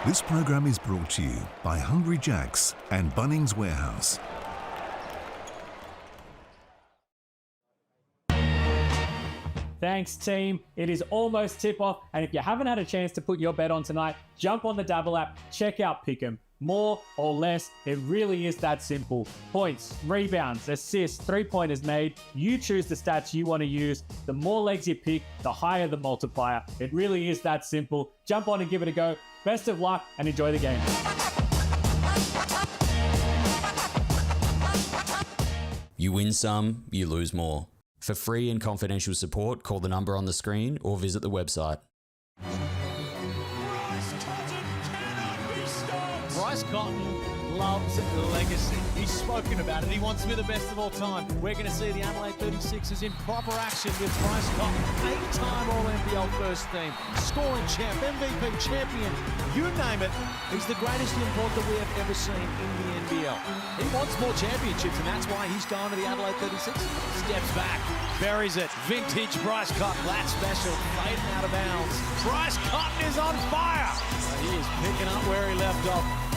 This program is brought to you by Hungry Jack's and Bunnings Warehouse. Thanks, team. It is almost tip-off, and if you haven't had a chance to put your bet on tonight, jump on the Dabble app, check out Pick'em. More or less, it really is that simple. Points, rebounds, assists, three-pointers made. You choose the stats you want to use. The more legs you pick, the higher the multiplier. It really is that simple. Jump on and give it a go. Best of luck and enjoy the game. You win some, you lose more. For free and confidential support, call the number on the screen or visit the website. Bryce Cotton loves legacy. He's spoken about it. He wants to be the best of all time. We're going to see the Adelaide 36ers in proper action with Bryce Cotton, 8-time All-NBL first team, scoring champ, MVP champion, you name it. He's the greatest import that we have ever seen in the NBL. He wants more championships, and that's why he's going to the Adelaide 36ers. Steps back, buries it. Vintage Bryce Cotton, that special, fading out of bounds. Bryce Cotton is on fire. He is picking up where he left off.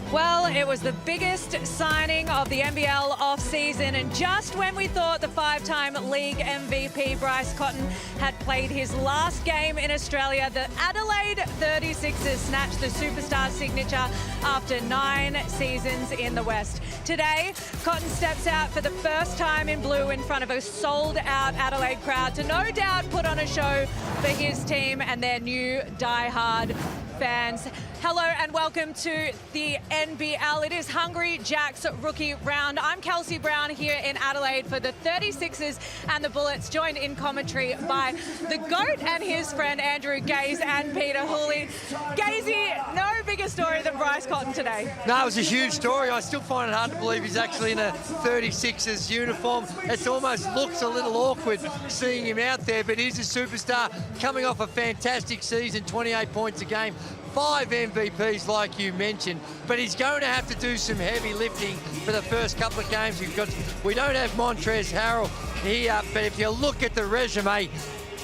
Well, it was the biggest signing of the NBL off-season, and just when we thought the five-time league MVP Bryce Cotton had played his last game in Australia, the Adelaide 36ers snatched the superstar signature after 9 seasons in the West. Today, Cotton steps out for the first time in blue in front of a sold-out Adelaide crowd to no doubt put on a show for his team and their new die-hard fans. Hello and welcome to the NBL. It is Hungry Jack's rookie round. I'm Kelsey Brown here in Adelaide for the 36ers and the Bullets, joined in commentary by the GOAT and his friend Andrew Gaze and Peter Hooley. Gazy, no bigger story than Bryce Cotton today. No, it was a huge story. I still find it hard to believe he's actually in a 36ers uniform. It almost looks a little awkward seeing him out there, but he's a superstar coming off a fantastic season, 28 points a game. 5 MVPs like you mentioned, but he's going to have to do some heavy lifting for the first couple of games because we don't have Montrezl Harrell here, but if you look at the resume,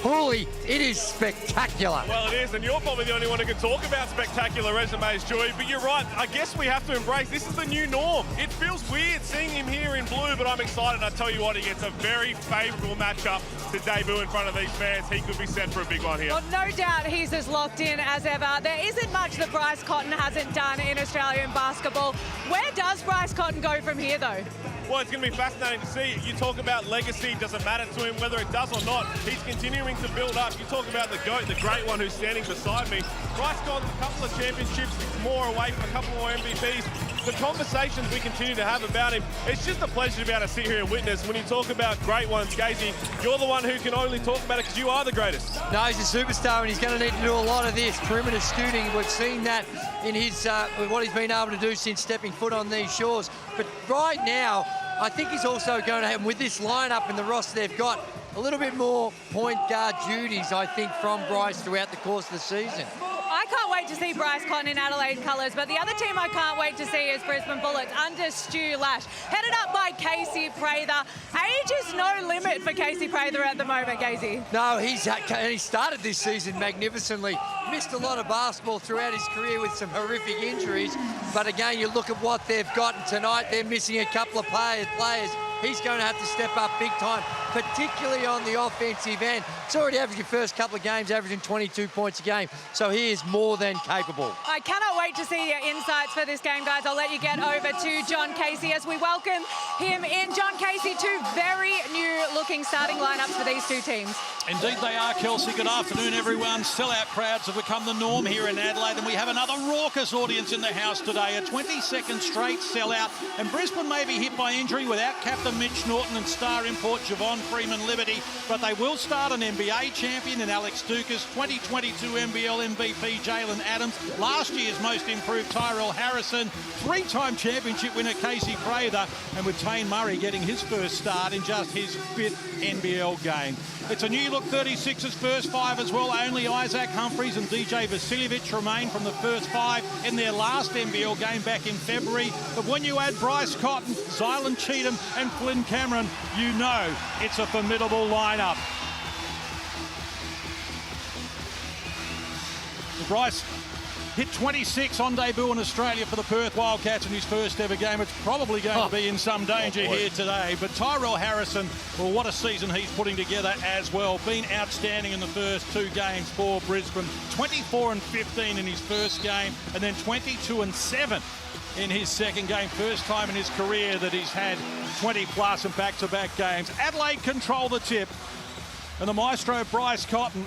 Hooley, it is spectacular. Well, it is, and you're probably the only one who can talk about spectacular resumes, Joey, but you're right. I guess we have to embrace this is the new norm. It feels weird seeing him here in blue, but I'm excited. I tell you what, he gets a very favourable matchup to debut in front of these fans. He could be set for a big one here. Well, no doubt he's as locked in as ever. There isn't much that Bryce Cotton hasn't done in Australian basketball. Where does Bryce Cotton go from here, though? Well, it's going to be fascinating to see. You talk about legacy, doesn't matter to him whether it does or not. He's continuing to build up. You talk about the GOAT, the great one who's standing beside me. Bryce Cotton's a couple of championships, more away from a couple more MVPs. The conversations we continue to have about him, it's just a pleasure to be able to sit here and witness. When you talk about great ones, Gazy, you're the one who can only talk about it because you are the greatest. No, he's a superstar and he's going to need to do a lot of this. Perimeter shooting, we've seen that in his what he's been able to do since stepping foot on these shores. But right now, I think he's also going to have, with this lineup and the roster they've got, a little bit more point guard duties, I think, from Bryce throughout the course of the season. I can't wait to see Bryce Cotton in Adelaide colours, but the other team I can't wait to see is Brisbane Bullets under Stu Lash, headed up by Casey Prather. Age is no limit for Casey Prather at the moment, Gazy. No, he started this season magnificently. Missed a lot of basketball throughout his career with some horrific injuries, but again, you look at what they've gotten tonight. They're missing a couple of players. He's going to have to step up big time, particularly on the offensive end. He's already averaging the first couple of games, averaging 22 points a game, so he is more than capable. I cannot wait to see your insights for this game, guys. I'll let you get over to John Casey as we welcome him in. John Casey, 2 very new-looking starting lineups for these 2 teams. Indeed they are, Kelsey. Good afternoon, everyone. Sellout crowds have become the norm here in Adelaide, and we have another raucous audience in the house today. A 22nd straight sellout, and Brisbane may be hit by injury without captain Mitch Norton and star import Javon Freeman-Liberty, but they will start an NBA champion in Alex Dukas, 2022 NBL MVP Jalen Adams, last year's most improved Tyrell Harrison, 3-time championship winner Casey Prather, and with Tane Murray getting his first start in just his 5th NBL game. It's a new look 36ers first 5 as well. Only Isaac Humphries and DJ Vasiljevic remain from the first 5 in their last NBL game back in February. But when you add Bryce Cotton, Zylan Cheatham and Flynn Cameron, you know it's a formidable lineup. Bryce hit 26 on debut in Australia for the Perth Wildcats in his first ever game. It's probably going to be in some danger here today. But Tyrell Harrison, well, what a season he's putting together as well. Been outstanding in the first 2 games for Brisbane. 24-15 in his first game, and then 22-7 in his second game. First time in his career that he's had 20+ in back-to-back games. Adelaide control the tip, and the maestro Bryce Cotton,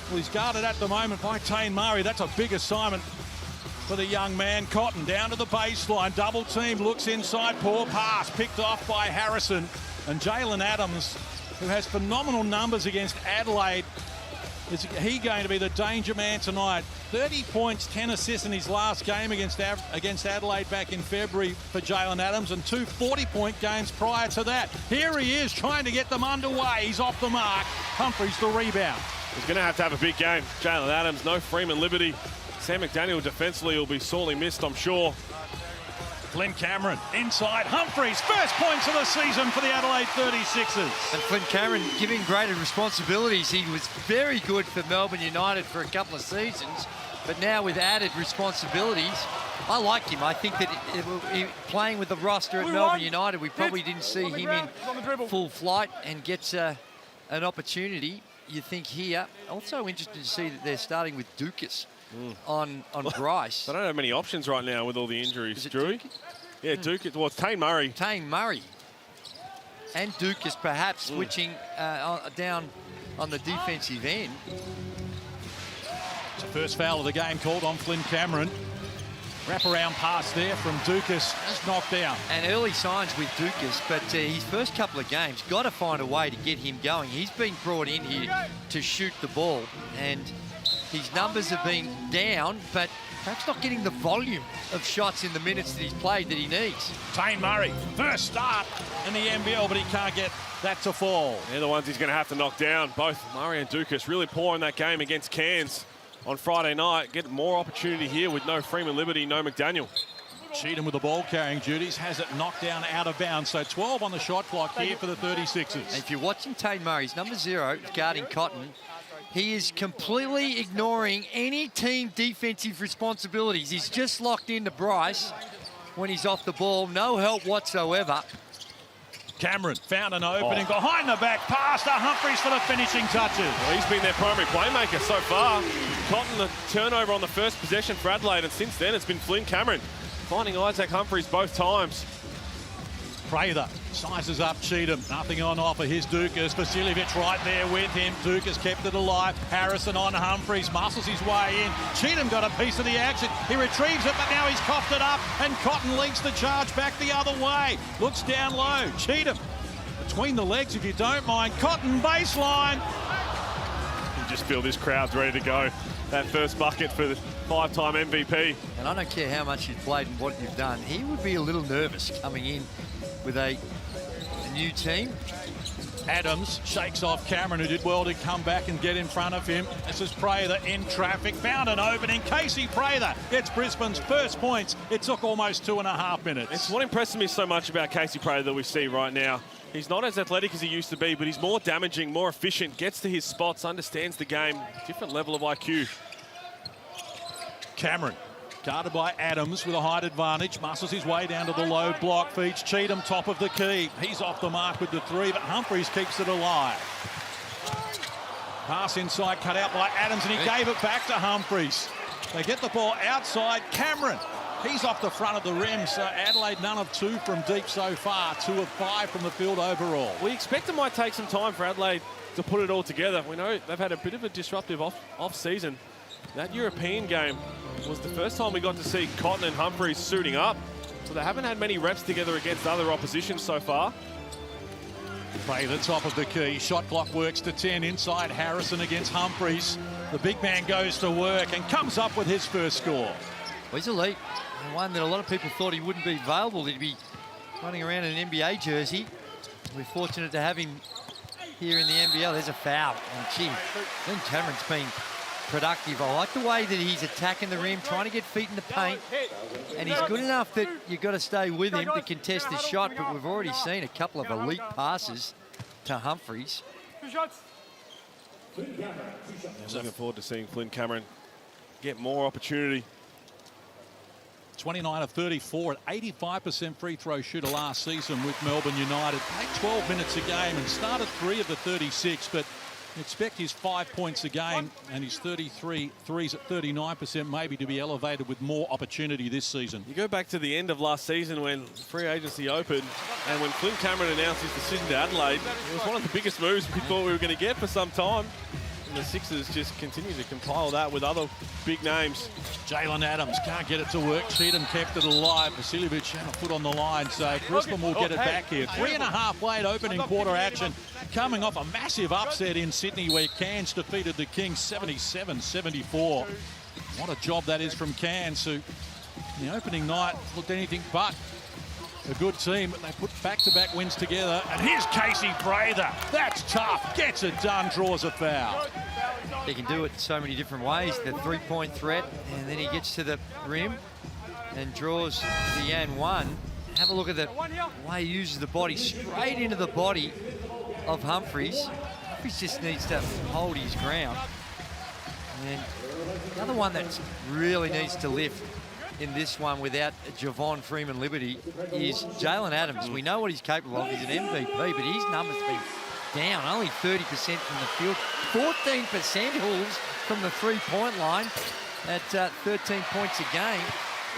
well, he's guarded at the moment by Tane Murray. That's a big assignment for the young man. Cotton down to the baseline, double team, looks inside, poor pass, picked off by Harrison. And Jalen Adams, who has phenomenal numbers against Adelaide, is he going to be the danger man tonight? 30 points, 10 assists in his last game against Adelaide back in February for Jalen Adams, and 2 40-point games prior to that. Here he is trying to get them underway. He's off the mark. Humphries the rebound. He's going to have a big game. Jalen Adams, no Freeman Liberty. Sam McDaniel defensively will be sorely missed, I'm sure. Flynn Cameron inside. Humphries, first points of the season for the Adelaide 36ers. And Flynn Cameron giving greater responsibilities. He was very good for Melbourne United for a couple of seasons, but now with added responsibilities, I like him. I think that playing with the roster at Melbourne United, we probably didn't see him in full flight, and gets an opportunity. You think here, also interested to see that they're starting with Dukas on Bryce. They don't have many options right now with all the injuries, Drewy. Yeah, Dukas. Well, it's Tane Murray. Tane Murray. And Dukas perhaps switching down on the defensive end. It's the first foul of the game called on Flynn Cameron. Wraparound pass there from Dukas, just knocked down. And early signs with Dukas, but his first couple of games, got to find a way to get him going. He's been brought in here to shoot the ball, and his numbers have been down, but perhaps not getting the volume of shots in the minutes that he's played that he needs. Tane Murray, first start in the NBL, but he can't get that to fall. They're the ones he's going to have to knock down. Both Murray and Dukas really poor in that game against Cairns on Friday night. Get more opportunity here with no Freeman Liberty, no McDaniel. Cheatham with the ball carrying duties, has it knocked down out of bounds. So 12 on the shot clock here for the 36ers. And if you're watching Tane Murray's number 0 guarding Cotton, he is completely ignoring any team defensive responsibilities. He's just locked into Bryce when he's off the ball. No help whatsoever. Cameron found an opening behind the back pass to Humphries for the finishing touches. Well, he's been their primary playmaker so far. Cotton, the turnover on the first possession for Adelaide, and since then it's been Flynn Cameron finding Isaac Humphries both times. Prather sizes up Cheatham. Nothing on offer. Here's Dukas. Vasiljevic right there with him. Dukas kept it alive. Harrison on Humphries. Muscles his way in. Cheatham got a piece of the action. He retrieves it, but now he's coughed it up. And Cotton leads the charge back the other way. Looks down low. Cheatham between the legs, if you don't mind. Cotton baseline. You just feel this crowd's ready to go. That first bucket for the 5-time MVP. And I don't care how much you've played and what you've done. He would be a little nervous coming in with a new team. Adams shakes off Cameron, who did well to come back and get in front of him. This is Prather in traffic, found an opening. Casey Prather gets Brisbane's first points. It took almost 2.5 minutes. It's what impresses me so much about Casey Prather that we see right now. He's not as athletic as he used to be, but he's more damaging, more efficient, gets to his spots, understands the game, different level of IQ. Cameron guarded by Adams with a height advantage, muscles his way down to the low block, feeds Cheatham top of the key. He's off the mark with the 3, but Humphries keeps it alive. Pass inside, cut out by Adams, and he gave it back to Humphries. They get the ball outside. Cameron, he's off the front of the rim, so Adelaide none of 2 from deep so far, 2 of 5 from the field overall. We expect it might take some time for Adelaide to put it all together. We know they've had a bit of a disruptive off-season. That European game was the first time we got to see Cotton and Humphries suiting up. So they haven't had many reps together against other opposition so far. Play the top of the key. Shot clock works to 10 inside Harrison against Humphries. The big man goes to work and comes up with his first score. Well, he's elite. And one that a lot of people thought he wouldn't be available. He'd be running around in an NBA jersey. We're fortunate to have him here in the NBL. There's a foul. And gee, Flynn Cameron's been productive. I like the way that he's attacking the rim, trying to get feet in the paint, and he's good enough that you've got to stay with him to contest his shot, but we've already seen a couple of elite passes to Humphries. I'm looking forward to seeing Flynn Cameron get more opportunity. 29 of 34 at 85% free throw shooter last season with Melbourne United. Played 12 minutes a game and started 3 of the 36, but expect his 5 points a game and his 33 threes at 39% maybe to be elevated with more opportunity this season. You go back to the end of last season when free agency opened, and when Flynn Cameron announced his decision to Adelaide, it was one of the biggest moves we thought we were going to get for some time. And the Sixers just continue to compile that with other big names. Jalen Adams can't get it to work. Cheatham kept it alive. Vasiljevic had a foot on the line, so Brisbane will get it back here. 3.5 late opening quarter action, coming off a massive upset in Sydney where Cairns defeated the Kings 77-74. What a job that is from Cairns, who in the opening night looked anything but a good team, but they put back-to-back wins together. And here's Casey Prather. That's tough. Gets it done, draws a foul. He can do it so many different ways. The three-point threat, and then he gets to the rim and draws the and one. Have a look at the way he uses the body straight into the body of Humphries. Humphries just needs to hold his ground. And the other one that really needs to lift in this one without Javon Freeman-Liberty is Jalen Adams. We know what he's capable of. He's an MVP, but his numbers have been down. Only 30% from the field, 14% hauls from the three-point line at 13 points a game.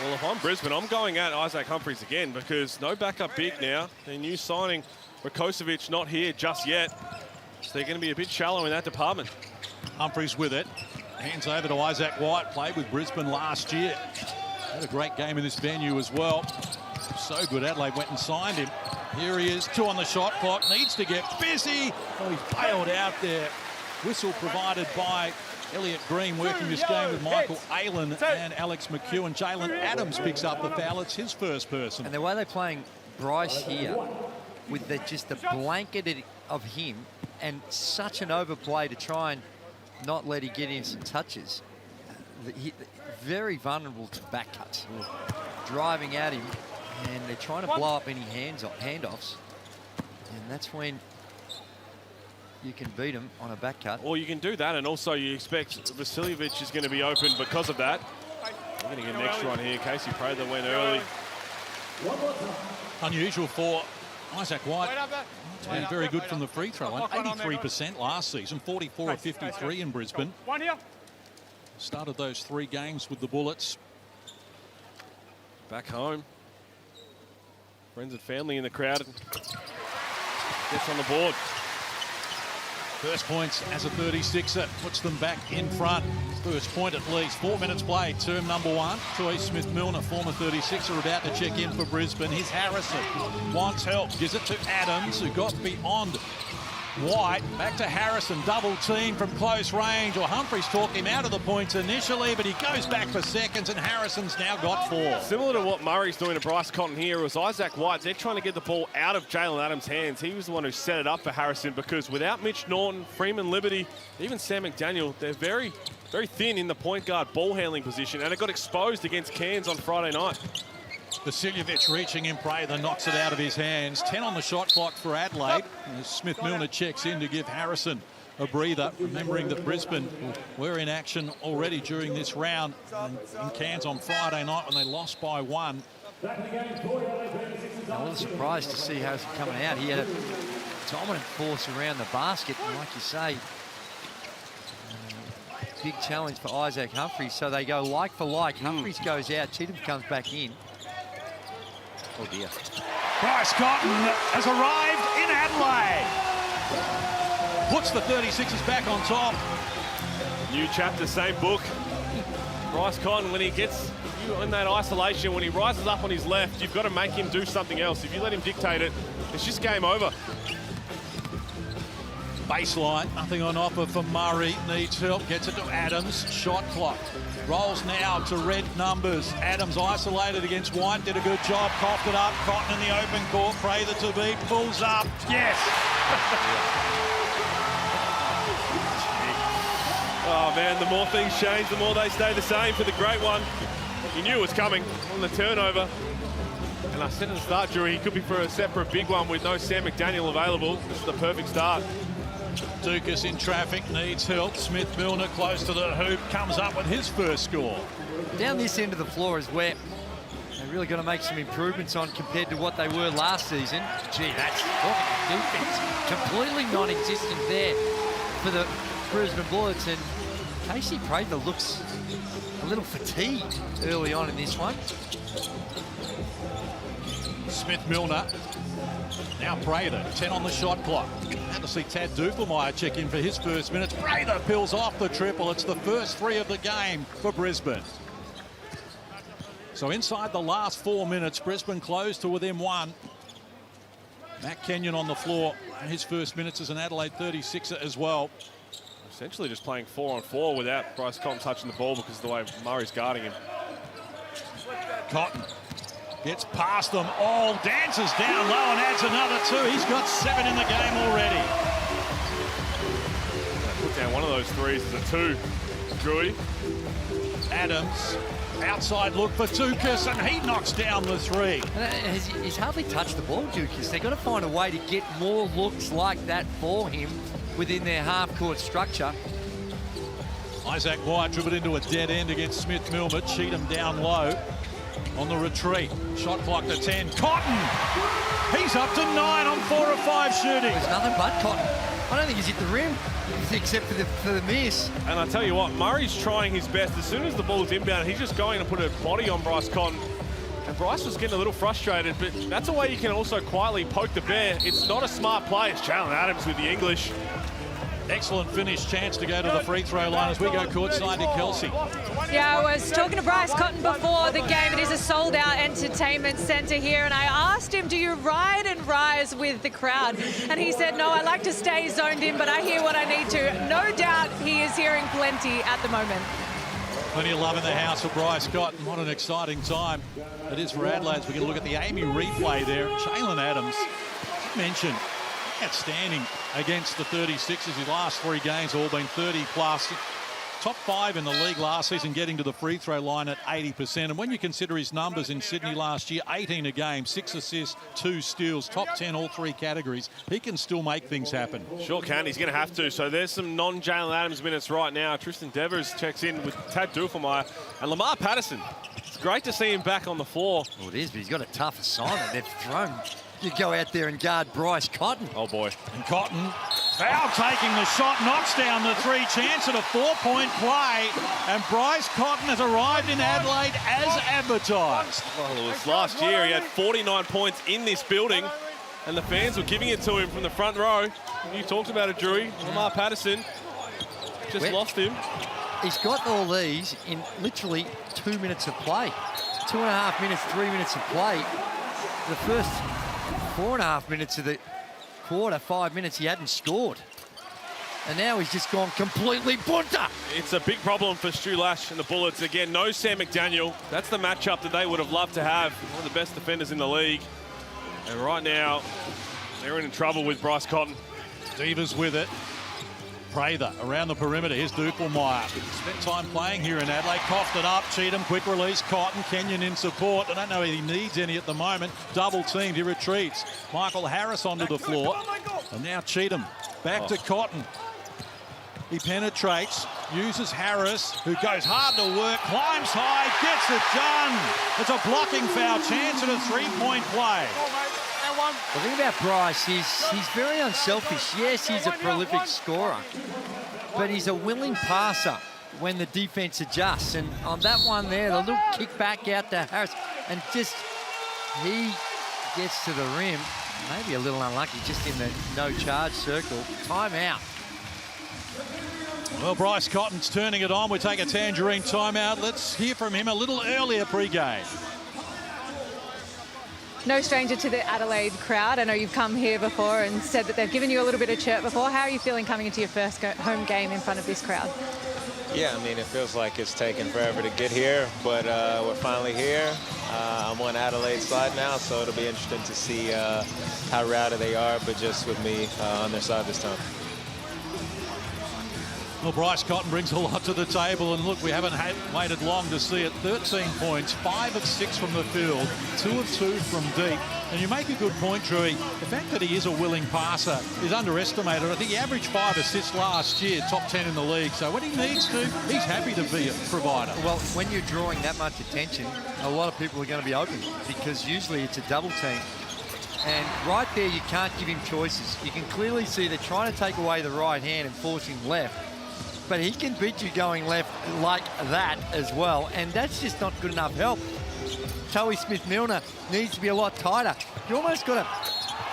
Well, if I'm Brisbane, I'm going at Isaac Humphries again because no backup big now. The new signing, Rakocevic, not here just yet. So they're going to be a bit shallow in that department. Humphries with it. Hands over to Isaac White. Played with Brisbane last year. Had a great game in this venue as well. So good, Adelaide went and signed him. Here he is, 2 on the shot clock. Needs to get busy. Oh, he bailed out there. Whistle provided by Elliot Green, working this game with Michael Aylen and Alex McEwen. Jalen Adams picks up the foul. It's his first person. And the way they're playing Bryce here, with just the blanket of him and such an overplay to try and not let him get in some touches. Very vulnerable to back cuts. Driving at him, and they're trying to blow up any handoffs. And that's when you can beat him on a back cut. Or you can do that, and also you expect Vasiljevic is going to be open because of that. We're going to get an extra one here. Casey Prather went early. Unusual for Isaac White. He's been very good from the free throw line. 83% last season, 44 of 53 in Brisbane. Started those 3 games with the Bullets. Back home. Friends and family in the crowd. Gets on the board. First points as a 36er. Puts them back in front. First point at least. 4 minutes played. Term number 1. Troy Smith-Milner, former 36er, about to check in for Brisbane. Here's Harrison. Wants help. Gives it to Adams, who got beyond White. Back to Harrison, double team from close range. Or Humphries talked him out of the points initially, but he goes back for seconds, and Harrison's now got 4. Similar to what Murray's doing to Bryce Cotton here, it was Isaac White. They're trying to get the ball out of Jalen Adams' hands. He was the one who set it up for Harrison, because without Mitch Norton, Freeman-Liberty, even Sam McDaniel, they're very, very thin in the point guard ball handling position, and it got exposed against Cairns on Friday night. Vasiljevic reaching in, Prather knocks it out of his hands. 10 on the shot clock for Adelaide. As Smith-Milner checks in to give Harrison a breather, remembering that Brisbane were in action already during this round in Cairns on Friday night when they lost by 1. I was surprised to see Harrison coming out. He had a dominant force around the basket, and like you say, big challenge for Isaac Humphries. So they go like for like. Humphries goes out, Cheatham comes back in. Oh dear. Bryce Cotton has arrived in Adelaide. Puts the 36ers back on top. New chapter, same book. Bryce Cotton, when he gets you in that isolation, when he rises up on his left, you've got to make him do something else. If you let him dictate it, it's just game over. Baseline, nothing on offer for Murray. Needs help, gets it to Adams. Shot clock. Rolls now to red numbers. Adams isolated against White, did a good job, coughed it up. Cotton in the open court, Prather to beat, pulls up. Yes! Oh man, the more things change, the more they stay the same for the great one. He knew it was coming on the turnover. And I said at the start, Drew, he could be set for a big one with no Sam McDaniel available. This is the perfect start. Dukas in traffic, needs help. Smith-Milner close to the hoop, comes up with his first score. Down this end of the floor is where they're really going to make some improvements on compared to what they were last season. Gee, that's defense completely non-existent there for the Brisbane Bullets, and Casey Prather looks a little fatigued early on in this one. Smith-Milner. Now Prather, 10 on the shot clock. Had to see Tad Dufelmeyer check in for his first minutes. Prather peels off the triple. It's the first 3 of the game for Brisbane. So inside the last 4 minutes, Brisbane closed to within 1. Matt Kenyon on the floor. His first minutes as an Adelaide 36er as well. Essentially just playing 4-on-4 without Bryce Cotton touching the ball because of the way Murray's guarding him. Cotton gets past them all, dances down low and adds another 2. He's got 7 in the game already. Put down one of those threes as a 2, Drewy. Adams, outside look for Dukas, and he knocks down the 3. He's hardly touched the ball, Dukas. They've got to find a way to get more looks like that for him within their half-court structure. Isaac White dribbled into a dead end against Smith-Milner. Cheatham down low on the retreat. Shot clock to 10. Cotton! He's up to 9 on 4 of 5 shooting. There's nothing but Cotton. I don't think he's hit the rim, except for the miss. And I tell you what, Murray's trying his best. As soon as the ball's inbound, he's just going to put a body on Bryce Cotton. And Bryce was getting a little frustrated, but that's a way you can also quietly poke the bear. It's not a smart play. It's Jalen Adams with the English. Excellent finish, chance to go to the free throw line as we go courtside to Kelsey. Yeah, I was talking to Bryce Cotton before the game. It is a sold-out entertainment centre here, and I asked him, do you ride and rise with the crowd? And he said, no, I like to stay zoned in, but I hear what I need to. No doubt he is hearing plenty at the moment. Plenty of love in the house for Bryce Cotton. What an exciting time it is for Adelaide. As we can look at the Amy replay there. Jalen Adams, mentioned, outstanding against the 36ers. His last 3 games all been 30+. Top 5 in the league last season, getting to the free throw line at 80%. And when you consider his numbers in Sydney last year, 18 a game, 6 assists, 2 steals, top 10 all 3 categories, he can still make things happen. Sure can. He's going to have to. So there's some non-Jalen Adams minutes right now. Tristan Devers checks in with Tad Dufelmeyer and Lamar Patterson. It's great to see him back on the floor. Well, it is, but he's got a tough assignment. They've thrown. You go out there and guard Bryce Cotton. Oh, boy. And Cotton, foul taking the shot, knocks down the 3, chance at a 4-point play. And Bryce Cotton has arrived in Adelaide as advertised. Well, it was last year. He had 49 points in this building, and the fans were giving it to him from the front row. You talked about it, Drewy. Lamar Patterson just lost him. He's got all these in literally 2 minutes of play. 2.5 minutes, 3 minutes of play. The first 4.5 minutes of the quarter, 5 minutes, he hadn't scored. And now he's just gone completely bunter. It's a big problem for Stu Lash and the Bullets. Again, no Sam McDaniel. That's the matchup that they would have loved to have. One of the best defenders in the league. And right now, they're in trouble with Bryce Cotton. Divas with it. Prather around the perimeter. Here's Dufelmeyer. Spent time playing here in Adelaide. Coughed it up. Cheatham, quick release. Cotton, Kenyon in support. I don't know if he needs any at the moment. Double teamed. He retreats. Michael Harris onto the floor. And now Cheatham back to Cotton. He penetrates, uses Harris, who goes hard to work, climbs high, gets it done. It's a blocking foul, chance at a 3-point play. The thing about Bryce is he's very unselfish. Yes, he's a prolific scorer, but he's a willing passer when the defense adjusts. And on that one there, the little kick back out to Harris, and just he gets to the rim. Maybe a little unlucky just in the no-charge circle. Timeout. Well, Bryce Cotton's turning it on. We take a Tangerine timeout. Let's hear from him a little earlier pre-game. No stranger to the Adelaide crowd. I know you've come here before and said that they've given you a little bit of chirp before. How are you feeling coming into your first home game in front of this crowd? Yeah, I mean, it feels like it's taken forever to get here, but we're finally here. I'm on Adelaide's side now, so it'll be interesting to see how rowdy they are, but just with me on their side this time. Well, Bryce Cotton brings a lot to the table, and look, we haven't waited long to see it. 13 points, 5 of 6 from the field, 2 of 2 from deep. And you make a good point, Drewy. The fact that he is a willing passer is underestimated. I think he averaged 5 assists last year, top 10 in the league. So when he needs to, he's happy to be a provider. Well, when you're drawing that much attention, a lot of people are going to be open because usually it's a double team. And right there, you can't give him choices. You can clearly see they're trying to take away the right hand and force him left. But he can beat you going left like that as well. And that's just not good enough help. Towie Smith-Milner needs to be a lot tighter. You almost got to,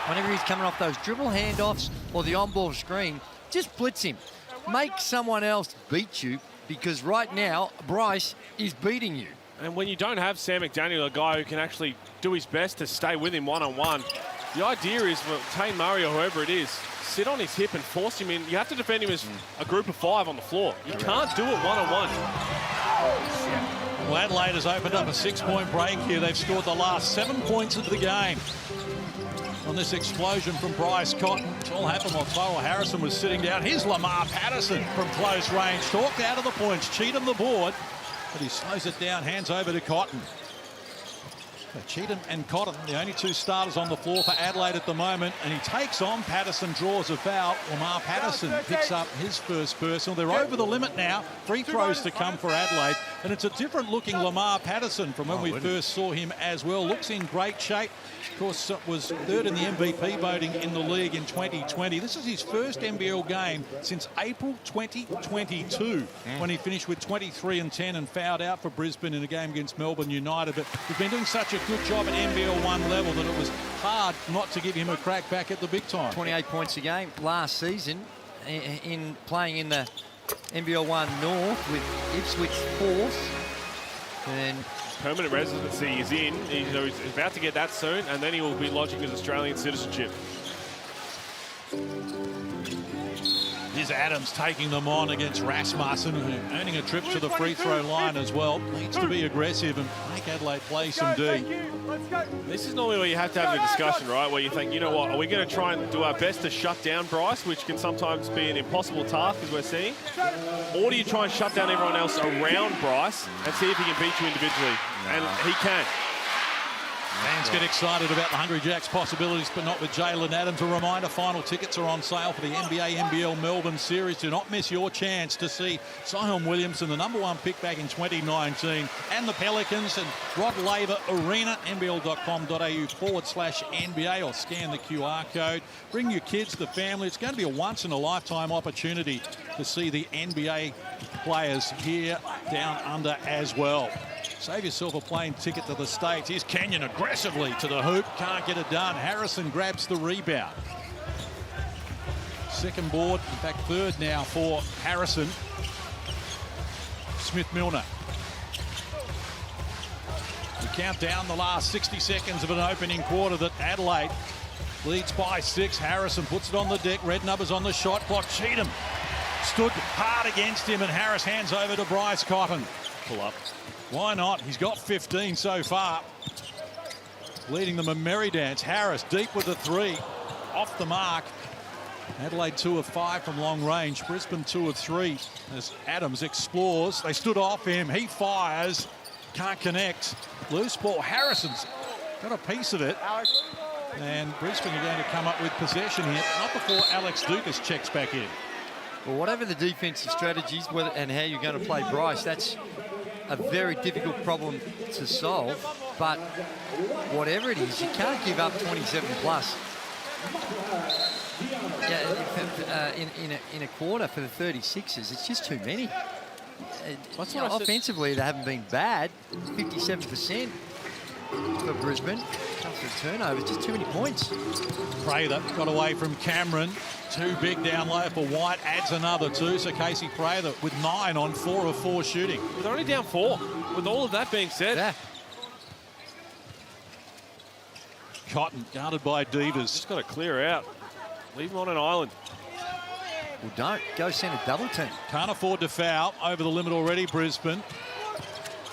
whenever he's coming off those dribble handoffs or the on-ball screen, just blitz him. Make someone else beat you, because right now, Bryce is beating you. And when you don't have Sam McDaniel, a guy who can actually do his best to stay with him one-on-one, the idea is for Tane Murray or whoever it is, sit on his hip and force him in. You have to defend him as a group of 5 on the floor. You can't do it one-on-one. Well, Adelaide has opened up a 6-point break here. They've scored the last 7 points of the game on this explosion from Bryce Cotton. It's all happened while Tyler Harrison was sitting down. Here's Lamar Patterson from close range. Talked out of the points, Cheatham the board, but he slows it down, hands over to Cotton. So Cheatham and Cotton, the only 2 starters on the floor for Adelaide at the moment, and he takes on Patterson, draws a foul. Lamar Patterson picks up his first personal. They're over the limit now. Free throws to come for Adelaide, and it's a different looking Lamar Patterson from when we first saw him as well. Looks in great shape. Of course, was 3rd in the MVP voting in the league in 2020. This is his first NBL game since April 2022, when he finished with 23 and 10 and fouled out for Brisbane in a game against Melbourne United. But he's been doing such a good job at NBL 1 level that it was hard not to give him a crack back at the big time. 28 points a game last season in playing in the NBL 1 North with Ipswich Force. And permanent residency is in. He's about to get that soon, and then he will be lodging his Australian citizenship. Here's Adams taking them on against Rasmussen, earning a trip to the free throw line as well. Needs to be aggressive and make Adelaide play some D. This is normally where you have to have the discussion, right? Where you think, you know what, are we going to try and do our best to shut down Bryce, which can sometimes be an impossible task, as we're seeing? Or do you try and shut down everyone else around Bryce and see if he can beat you individually? And he can. Fans get excited about the Hungry Jacks possibilities, but not with Jalen Adams. A reminder, final tickets are on sale for the NBA NBL Melbourne series. Do not miss your chance to see Zion Williamson, the #1 pick back in 2019, and the Pelicans and Rod Laver Arena, nbl.com.au/NBA, or scan the QR code. Bring your kids, the family. It's going to be a once-in-a-lifetime opportunity to see the NBA players here down under as well. Save yourself a plane ticket to the States. Here's Kenyon aggressively to the hoop. Can't get it done. Harrison grabs the rebound. Second board, in fact third now for Harrison. Smith-Milner. We count down the last 60 seconds of an opening quarter that Adelaide leads by 6. Harrison puts it on the deck. Red numbers on the shot clock. Cheatham stood hard against him, and Harris hands over to Bryce Cotton. Pull up. Why not? He's got 15 so far. Leading them a merry dance. Harris deep with the 3. Off the mark. Adelaide 2 of 5 from long range. Brisbane 2 of 3 as Adams explores. They stood off him. He fires. Can't connect. Loose ball. Harrison's got a piece of it. And Brisbane are going to come up with possession here. Not before Alex Dukas checks back in. Well, whatever the defensive strategies and how you're going to play Bryce, that's a very difficult problem to solve. But whatever it is, you can't give up 27 plus. Yeah, in a quarter for the 36ers, it's just too many. Offensively, they haven't been bad. 57% for Brisbane. After turnovers, just too many points. Prather got away from Cameron. Too big down low for White. Adds another 2. So Casey Prather with 9 on 4 of 4 shooting. They're only down 4. With all of that being said. Yeah. Cotton guarded by Divas. Just got to clear out. Leave him on an island. Well, don't. Go send a double team. Can't afford to foul. Over the limit already, Brisbane.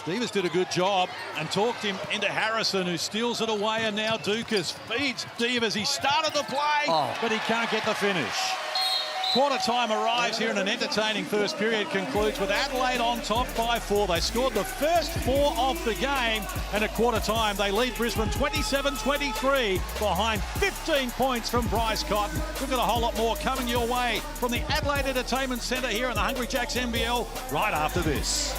Divas did a good job and talked him into Harrison, who steals it away, and now Dukas feeds Divas. He started the play, but he can't get the finish. Quarter time arrives here and an entertaining first period concludes with Adelaide on top by 4. They scored the first 4 of the game, and at quarter time they lead Brisbane 27-23 behind 15 points from Bryce Cotton. We've got a whole lot more coming your way from the Adelaide Entertainment Centre here in the Hungry Jacks NBL right after this.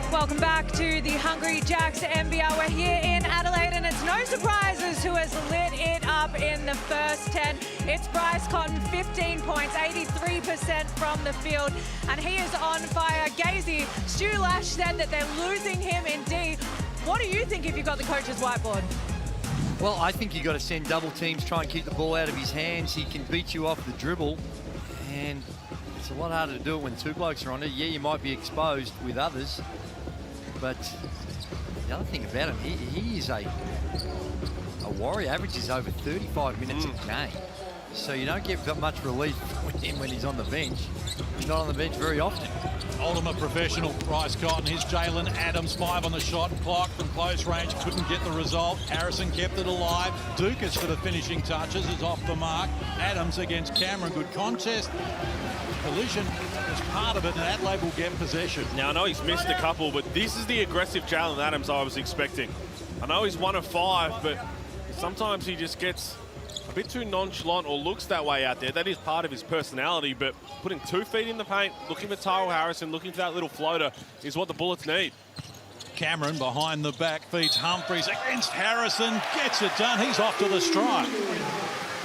Welcome back to the Hungry Jacks NBL. We're here in Adelaide and it's no surprises who has lit it up in the first 10. It's Bryce Cotton, 15 points, 83% from the field, and he is on fire. Gazy, Stu Lash said that they're losing him in D. What do you think if you got the coach's whiteboard? Well, I think you got to send double teams, try and keep the ball out of his hands. He can beat you off the dribble, and it's a lot harder to do it when two blokes are on it. Yeah, you might be exposed with others, but the other thing about him, he is a warrior. Averages over 35 minutes a game. So you don't get much relief with him when he's on the bench. He's not on the bench very often. Ultimate professional, Bryce Cotton. Here's Jalen Adams, 5 on the shot clock from close range. Couldn't get the result. Harrison kept it alive. Dukas for the finishing touches is off the mark. Adams against Cameron. Good contest. Collision is part of it, and Adelaide will get possession. Now, I know he's missed a couple, but this is the aggressive Jalen Adams I was expecting. I know he's 1 of 5, but sometimes he just gets a bit too nonchalant or looks that way out there. That is part of his personality, but putting 2 feet in the paint, looking for Tyrell Harrison, looking for that little floater is what the Bullets need. Cameron behind the back, feeds Humphries against Harrison, gets it done. He's off to the strike.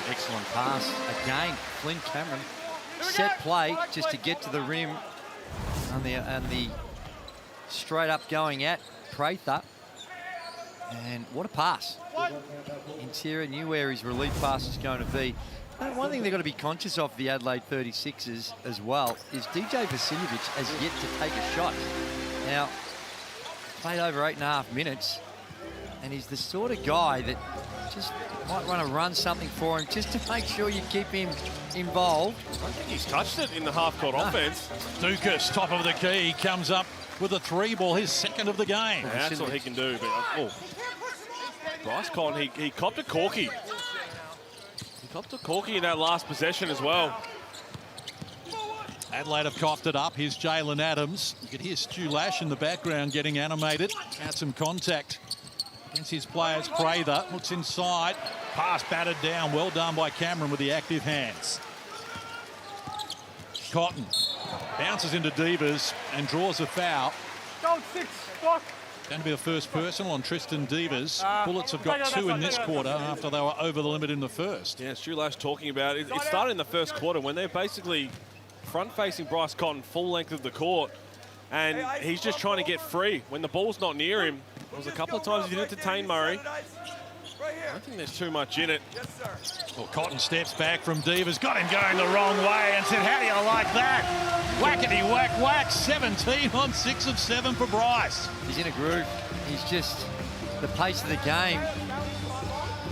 Excellent pass again, Flynn Cameron. Set play just to get to the rim on the straight up going at Prather. And what a pass. Interior knew where his relief pass is going to be. And one thing they've got to be conscious of, the Adelaide 36ers as well, is DJ Vasiljevic has yet to take a shot. Now, played over 8.5 minutes, and he's the sort of guy that just might want to run something for him just to make sure you keep him involved. I don't think he's touched it in the half-court offense. Dukas, top of the key, comes up with a 3 ball, his second of the game. Yeah, that's what he can do. But, Bryce Cotton, he copped a corky. He copped a corky in that last possession as well. Adelaide have coughed it up. Here's Jalen Adams. You could hear Stu Lash in the background getting animated. Had some contact against his players. Prather looks inside. Pass battered down. Well done by Cameron with the active hands. Cotton bounces into Divas and draws a foul. Go 6, Doc. Going to be the first personal on Tristan Divas. Bullets have got 2 in this quarter after they were over the limit in the first. Yeah, Stu Lash talking about it. It started in the first quarter when they're basically front-facing Bryce Cotton full length of the court, and he's just trying to get free. When the ball's not near him, there was a couple of times he did entertain Murray. I don't think there's too much in it. Well, Cotton steps back from Divas, got him going the wrong way and said, how do you like that? Whackety whack whack, 17 on 6 of 7 for Bryce. He's in a groove. He's just, the pace of the game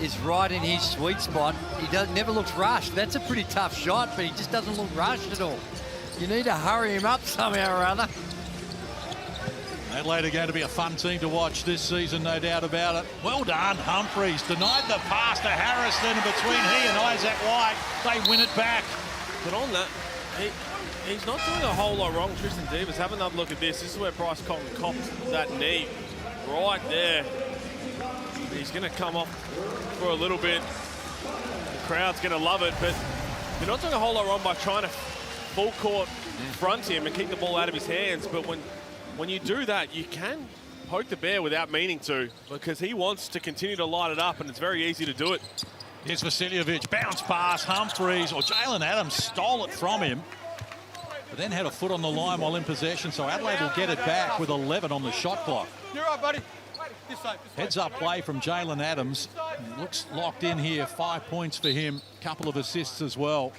is right in his sweet spot. He never looks rushed. That's a pretty tough shot, but he just doesn't look rushed at all. You need to hurry him up somehow or other. Adelaide are going to be a fun team to watch this season, no doubt about it. Well done, Humphreys. Denied the pass to Harrison, and between he and Isaac White, they win it back. But on that, he's not doing a whole lot wrong, Tristan Divas. Have another look at this. This is where Bryce Cotton copped that knee right there. He's going to come off for a little bit. The crowd's going to love it, but they're not doing a whole lot wrong by trying to full court front him and keep the ball out of his hands. But when you do that, you can poke the bear without meaning to, because he wants to continue to light it up, and it's very easy to do it. Here's Vasiljevic, bounce pass, Humphreys, or Jalen Adams stole it from him, but then had a foot on the line while in possession, so Adelaide will get it back with 11 on the shot clock. You're right, buddy. This side. Heads up play from Jalen Adams. Looks locked in here, 5 points for him, couple of assists as well.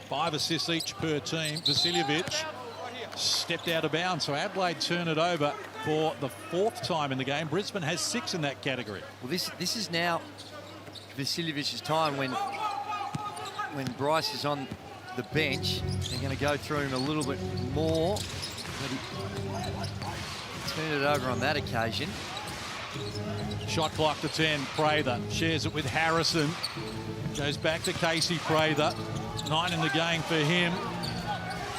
5 assists each per team. Vasiljevic stepped out of bounds, so Adelaide turn it over for the 4th time in the game. Brisbane has 6 in that category. Well, this is now Vasiljevic's time when Bryce is on the bench. They're going to go through him a little bit more. Turn it over on that occasion. Shot clock to 10. Prather shares it with Harrison. Goes back to Casey Prather. 9 in the game for him.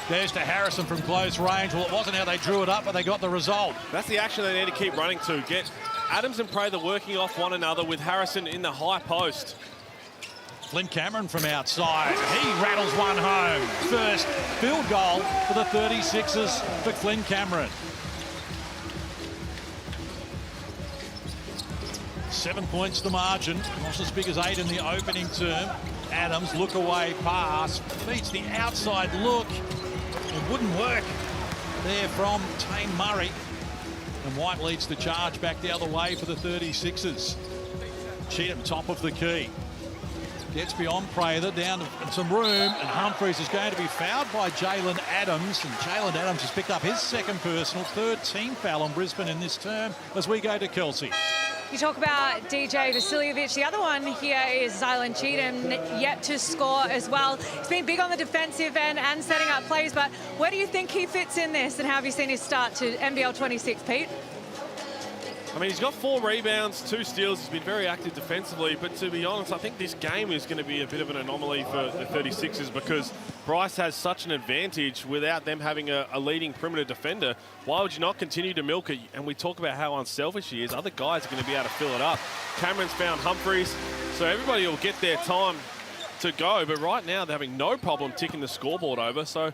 There's to Harrison from close range. Well, it wasn't how they drew it up, but they got the result. That's the action they need to keep running to. Get Adams and Prather working off one another with Harrison in the high post. Flynn Cameron from outside. He rattles one home. First field goal for the 36ers for Flynn Cameron. 7 points the margin. Not as big as 8 in the opening term. Adams, look away pass. Beats the outside look. It wouldn't work there from Tane Murray. And White leads the charge back the other way for the 36ers. Cheatham top of the key. Gets beyond Prather, down to some room, and Humphreys is going to be fouled by Jalen Adams. And Jalen Adams has picked up his 2nd personal, 3rd team foul on Brisbane in this term as we go to Kelsey. You talk about DJ Vasiljevic. The other one here is Zylan Cheatham, yet to score as well. He's been big on the defensive end and setting up plays, but where do you think he fits in this, and how have you seen his start to NBL26, Pete? I mean, he's got 4 rebounds, 2 steals. He's been very active defensively, but to be honest, I think this game is going to be a bit of an anomaly for the 36ers because Bryce has such an advantage without them having a leading perimeter defender. Why would you not continue to milk it? And we talk about how unselfish he is. Other guys are going to be able to fill it up. Cameron's found Humphreys, so everybody will get their time to go, but right now they're having no problem ticking the scoreboard over, so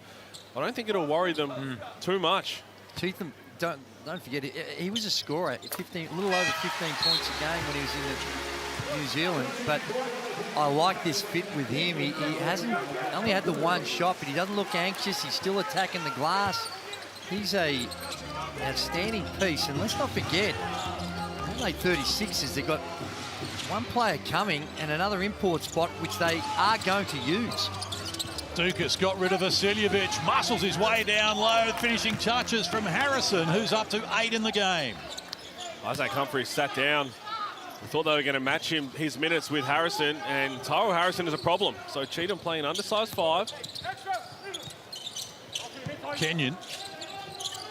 I don't think it'll worry them too much. Cheatham, don't forget, he was a scorer, a little over 15 points a game when he was in New Zealand. But I like this fit with him. He hasn't only had the 1 shot, but he doesn't look anxious. He's still attacking the glass. He's an outstanding piece. And let's not forget, Adelaide 36ers, they've got 1 player coming and another import spot, which they are going to use. Dukas got rid of Vasiljevic, muscles his way down low, finishing touches from Harrison, who's up to 8 in the game. Isaac Humphreys sat down. We thought they were going to match his minutes with Harrison, and Tyrell Harrison is a problem. So Cheatham playing undersized 5. Kenyon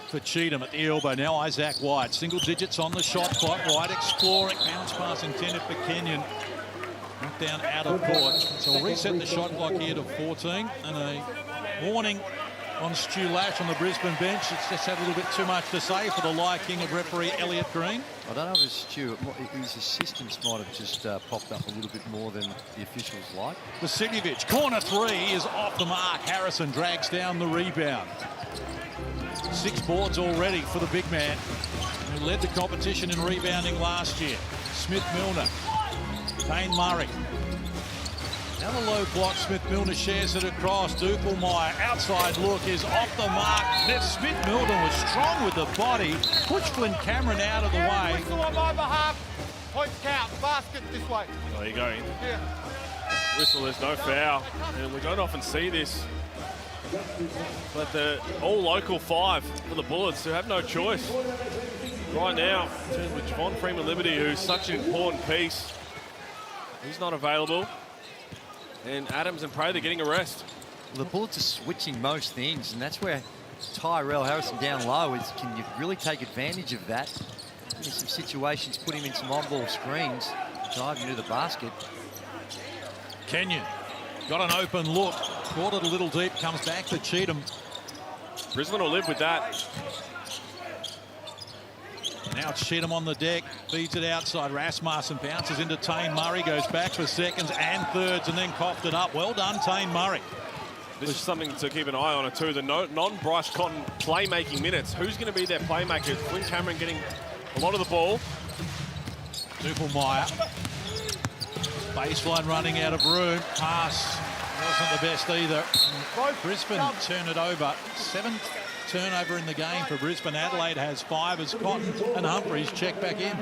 for Cheatham at the elbow. Now Isaac White, single digits on the shot clock. White exploring, bounce pass intended for Kenyon. Knocked down out of court. So we'll reset the shot clock here to 14. And a warning on Stu Lash on the Brisbane bench. It's just had a little bit too much to say for the liking of referee Elliot Green. I don't know if it's Stu. His assistants might have just popped up a little bit more than the officials like. Vasiljevic, corner 3 is off the mark. Harrison drags down the rebound. 6 boards already for the big man. who led the competition in rebounding last year. Smith-Milner, Payne Murray. Another low block, Smith-Milner shares it across. Dupelmeyer, outside look is off the mark. Smith-Milner was strong with the body. Pushed Flynn Cameron out of the way. Whistle on my behalf. Points count. Basket this way. Oh, you go in. Yeah. Whistle, there's no foul. And we don't often see this. But the all local 5 for the Bullets who have no choice. Right now, with Javon Freeman-Liberty, who's such an important piece. He's not available. And Adams and Prather getting a rest. Well, the Bullets are switching most things, and that's where Tyrell Harrison down low is. Can you really take advantage of that? In some situations, put him in some on-ball screens, dive into the basket. Kenyon got an open look, caught it a little deep, comes back to Cheatham. Brisbane will live with that. Now it's Cheatham on the deck, feeds it outside. Rasmussen bounces into Tane Murray, goes back for seconds and thirds, and then coughed it up. Well done, Tane Murray. This is something to keep an eye on too. The non-Bryce Cotton playmaking minutes. Who's going to be their playmaker? Flynn Cameron getting a lot of the ball. Dupelmeyer. Baseline running out of room. Pass wasn't the best either. Brisbane turn it over. 7th turnover in the game for Brisbane. Adelaide has 5 as Cotton and Humphreys check back in.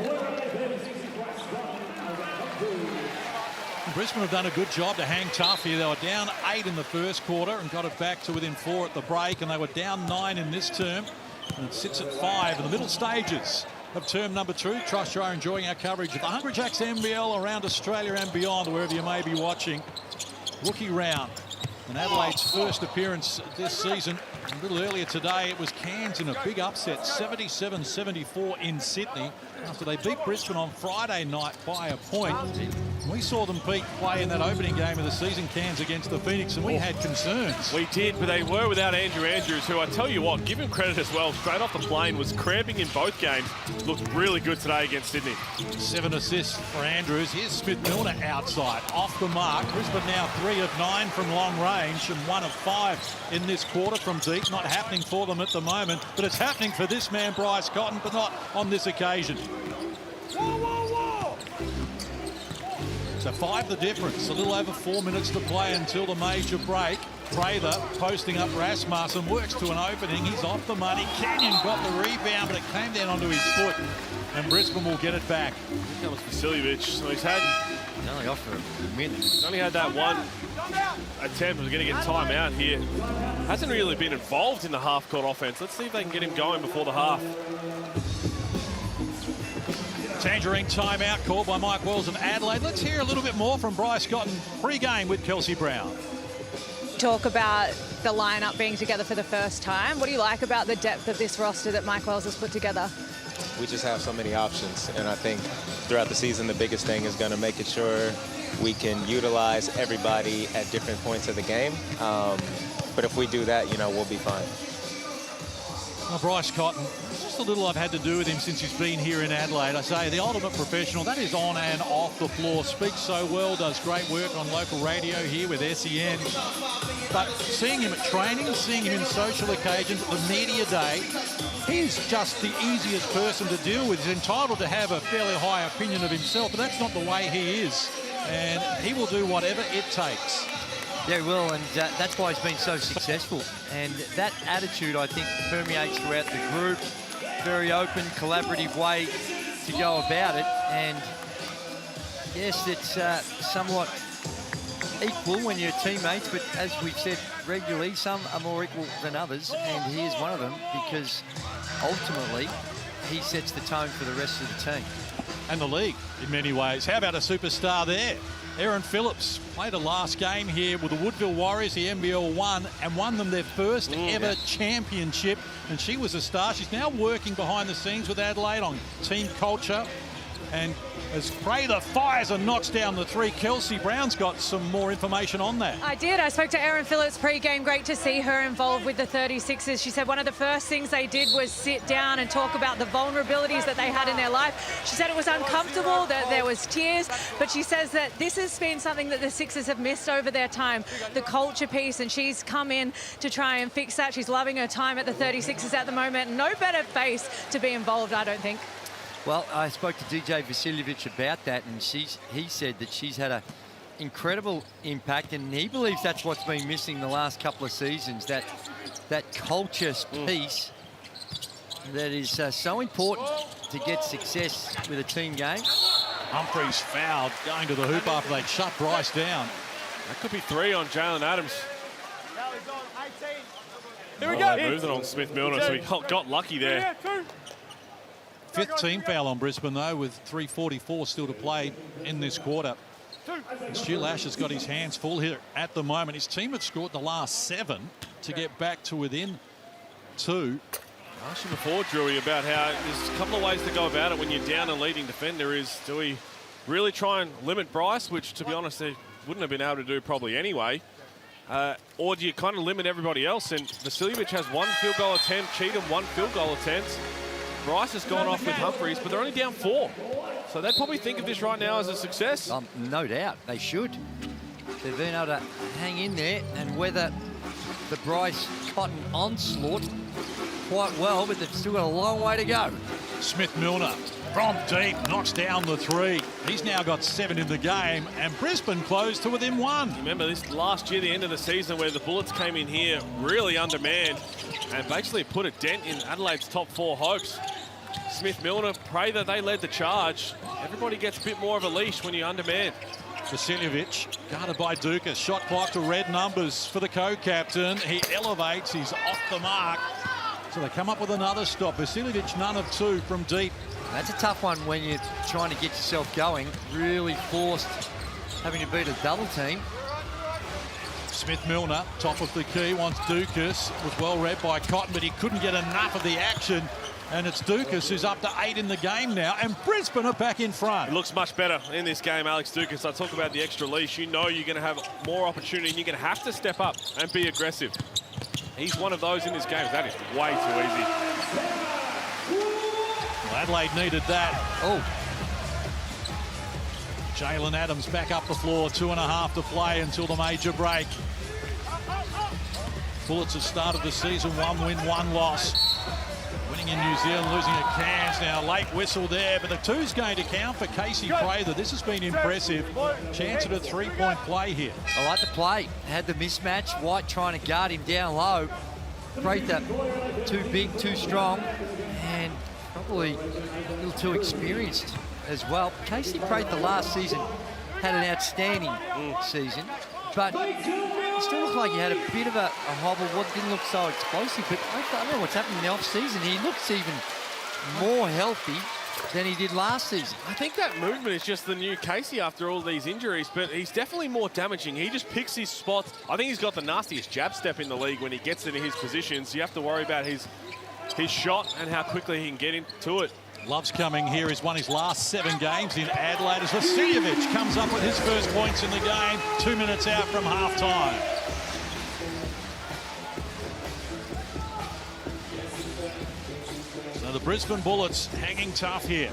Brisbane have done a good job to hang tough here. They were down 8 in the first quarter and got it back to within 4 at the break, and they were down 9 in this term. And it sits at 5 in the middle stages of term number 2. Trust you are enjoying our coverage of the Hungry Jacks NBL around Australia and beyond, wherever you may be watching. Rookie round. And Adelaide's first appearance this season. A little earlier today, it was Cairns in a big upset, 77-74 in Sydney, after they beat Brisbane on Friday night by a point. We saw them play in that opening game of the season, Cairns against the Phoenix, and we had concerns. We did, but they were without Andrew Andrews, who I tell you what, give him credit as well. Straight off the plane, was cramping in both games. Looked really good today against Sydney. 7 assists for Andrews. Here's Smith-Milner outside, off the mark. Brisbane now 3 of 9 from long range and 1 of 5 in this quarter from deep. Not happening for them at the moment, but it's happening for this man, Bryce Cotton, but not on this occasion. So 5 the difference. A little over 4 minutes to play until the major break. Prather posting up Rasmussen, works to an opening. He's off the money. Kenyon got the rebound, but it came down onto his foot, and Brisbane will get it back. Here comes Vasiljevic. So he's only off for a minute. He's only had that one attempt. Was going to get time out here. Hasn't really been involved in the half-court offense. Let's see if they can get him going before the half. Tangerine timeout called by Mike Wells of Adelaide. Let's hear a little bit more from Bryce Cotton pre-game with Kelsey Brown. Talk about the lineup being together for the first time. What do you like about the depth of this roster that Mike Wells has put together? We just have so many options, and I think throughout the season, the biggest thing is going to make sure we can utilize everybody at different points of the game. But if we do that, you know, we'll be fine. Well, Bryce Cotton, just a little I've had to do with him since he's been here in Adelaide. I say the ultimate professional, that is on and off the floor. Speaks so well, does great work on local radio here with SEN. But seeing him at training, seeing him in social occasions, at the media day, he's just the easiest person to deal with. He's entitled to have a fairly high opinion of himself, but that's not the way he is. And he will do whatever it takes. Yeah, he will, and that's why he's been so successful. And that attitude, I think, permeates throughout the group. Very open, collaborative way to go about it. And yes, it's somewhat equal when you're teammates, but as we've said regularly, some are more equal than others, and he is one of them because ultimately he sets the tone for the rest of the team. And the league in many ways. How about a superstar there? Erin Phillips played a last game here with the Woodville Warriors, the NBL 1, and won them their first ever championship. And she was a star. She's now working behind the scenes with Adelaide on team culture, And as Prather fires and knocks down the three, Kelsey Brown's got some more information on that. I did. I spoke to Erin Phillips pre-game. Great to see her involved with the 36ers. She said one of the first things they did was sit down and talk about the vulnerabilities that they had in their life. She said it was uncomfortable, that there was tears, but she says that this has been something that the Sixers have missed over their time, the culture piece, and she's come in to try and fix that. She's loving her time at the 36ers at the moment. No better face to be involved, I don't think. Well, I spoke to DJ Vasiljevic about that, and he said that she's had an incredible impact, and he believes that's what's been missing the last couple of seasons, that culture piece that is so important to get success with a team game. Humphries fouled, going to the hoop after they shut Bryce down. That could be 3 on Jalen Adams. Here we go. They moved it on Smith Milner, so he got lucky there. 5th team foul on Brisbane, though, with 3:44 still to play in this quarter. Stu Lash has got his hands full here at the moment. His team have scored the last 7 to get back to within 2. I asked you before, Drewy, about how there's a couple of ways to go about it when you're down a leading defender. Do we really try and limit Bryce, which, to be honest, they wouldn't have been able to do probably anyway? Or do you kind of limit everybody else? And Vasiljevic has 1 field goal attempt, Cheatham 1 field goal attempt. Bryce has gone off with Humphries, but they're only down 4. So they'd probably think of this right now as a success. No doubt, they should. They've been able to hang in there and weather the Bryce Cotton onslaught quite well, but they've still got a long way to go. Smith Milner from deep knocks down the 3. He's now got 7 in the game, and Brisbane closed to within 1. Remember this last year, the end of the season, where the Bullets came in here really undermanned and basically put a dent in Adelaide's top 4 hopes. Smith Milner, Prather, they led the charge. Everybody gets a bit more of a leash when you're undermanned. Vasiljevic guarded by Dukas. Shot clock to red numbers for the co-captain. He elevates, he's off the mark. So they come up with another stop. Vasiljevic, none of 2 from deep. That's a tough one when you're trying to get yourself going. Really forced having to beat a double team. Smith Milner, top of the key, wants Dukas. Was well read by Cotton, but he couldn't get enough of the action. And it's Dukas who's up to 8 in the game now, and Brisbane are back in front. It looks much better in this game, Alex Dukas. I talk about the extra leash. You know you're going to have more opportunity, and you're going to have to step up and be aggressive. He's one of those in this game. That is way too easy. Well, Adelaide needed that. Oh. Jalen Adams back up the floor, 2.5 to play until the major break. Bullets have started the season 1 win, 1 loss. Winning in New Zealand, losing at Cairns now. Late whistle there, but the 2's going to count for Casey Prather. This has been impressive. Chance at a 3-point play here. I like the play. Had the mismatch. White trying to guard him down low. Prather too big, too strong, and probably a little too experienced as well. Casey Prather last season had an outstanding season, but it still looked like he had a bit of a hobble. Didn't look so explosive, but I don't know what's happened in the off-season. He looks even more healthy than he did last season. I think that movement is just the new Casey after all these injuries, but he's definitely more damaging. He just picks his spots. I think he's got the nastiest jab step in the league when he gets into his positions. You have to worry about his shot and how quickly he can get into it. Love's coming here. He's won his last 7 games in Adelaide as Vasiljevic comes up with his first points in the game. 2 minutes out from half-time. So the Brisbane Bullets hanging tough here.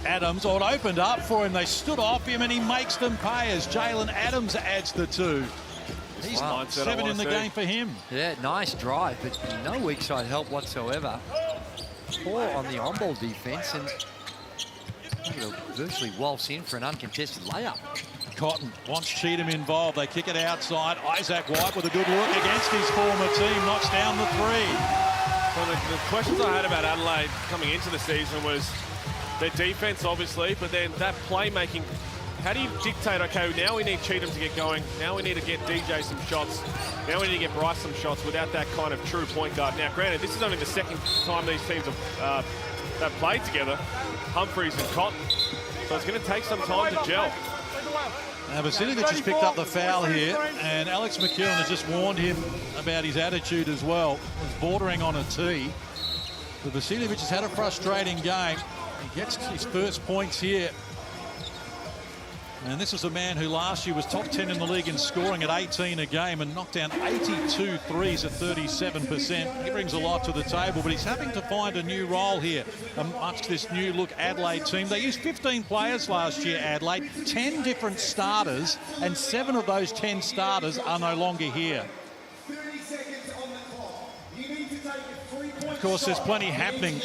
Adams, it opened up for him. They stood off him and he makes them pay as Jalen Adams adds the 2. He's 7 in the game for him. Yeah, nice drive, but no weak side help whatsoever. 4 on the on-ball defense, and virtually waltz in for an uncontested layup. Cotton wants Cheatham involved. They kick it outside. Isaac White with a good look against his former team. Knocks down the 3. So the questions I had about Adelaide coming into the season was their defense, obviously, but then that playmaking. How do you dictate, okay, now we need Cheatham to get going. Now we need to get DJ some shots. Now we need to get Bryce some shots without that kind of true point guard. Now, granted, this is only the 2nd time these teams have played together, Humphries and Cotton. So it's going to take some time to gel. Now, Vasiljevic has picked up the foul here, and Alex McKeown has just warned him about his attitude as well. It was bordering on a tee. But Vasiljevic has had a frustrating game. He gets his first points here. And this is a man who last year was top 10 in the league in scoring at 18 a game and knocked down 82 threes at 37%. He brings a lot to the table, but he's having to find a new role here amongst this new look Adelaide team. They used 15 players last year, Adelaide, 10 different starters, and 7 of those 10 starters are no longer here. Of course, there's plenty happening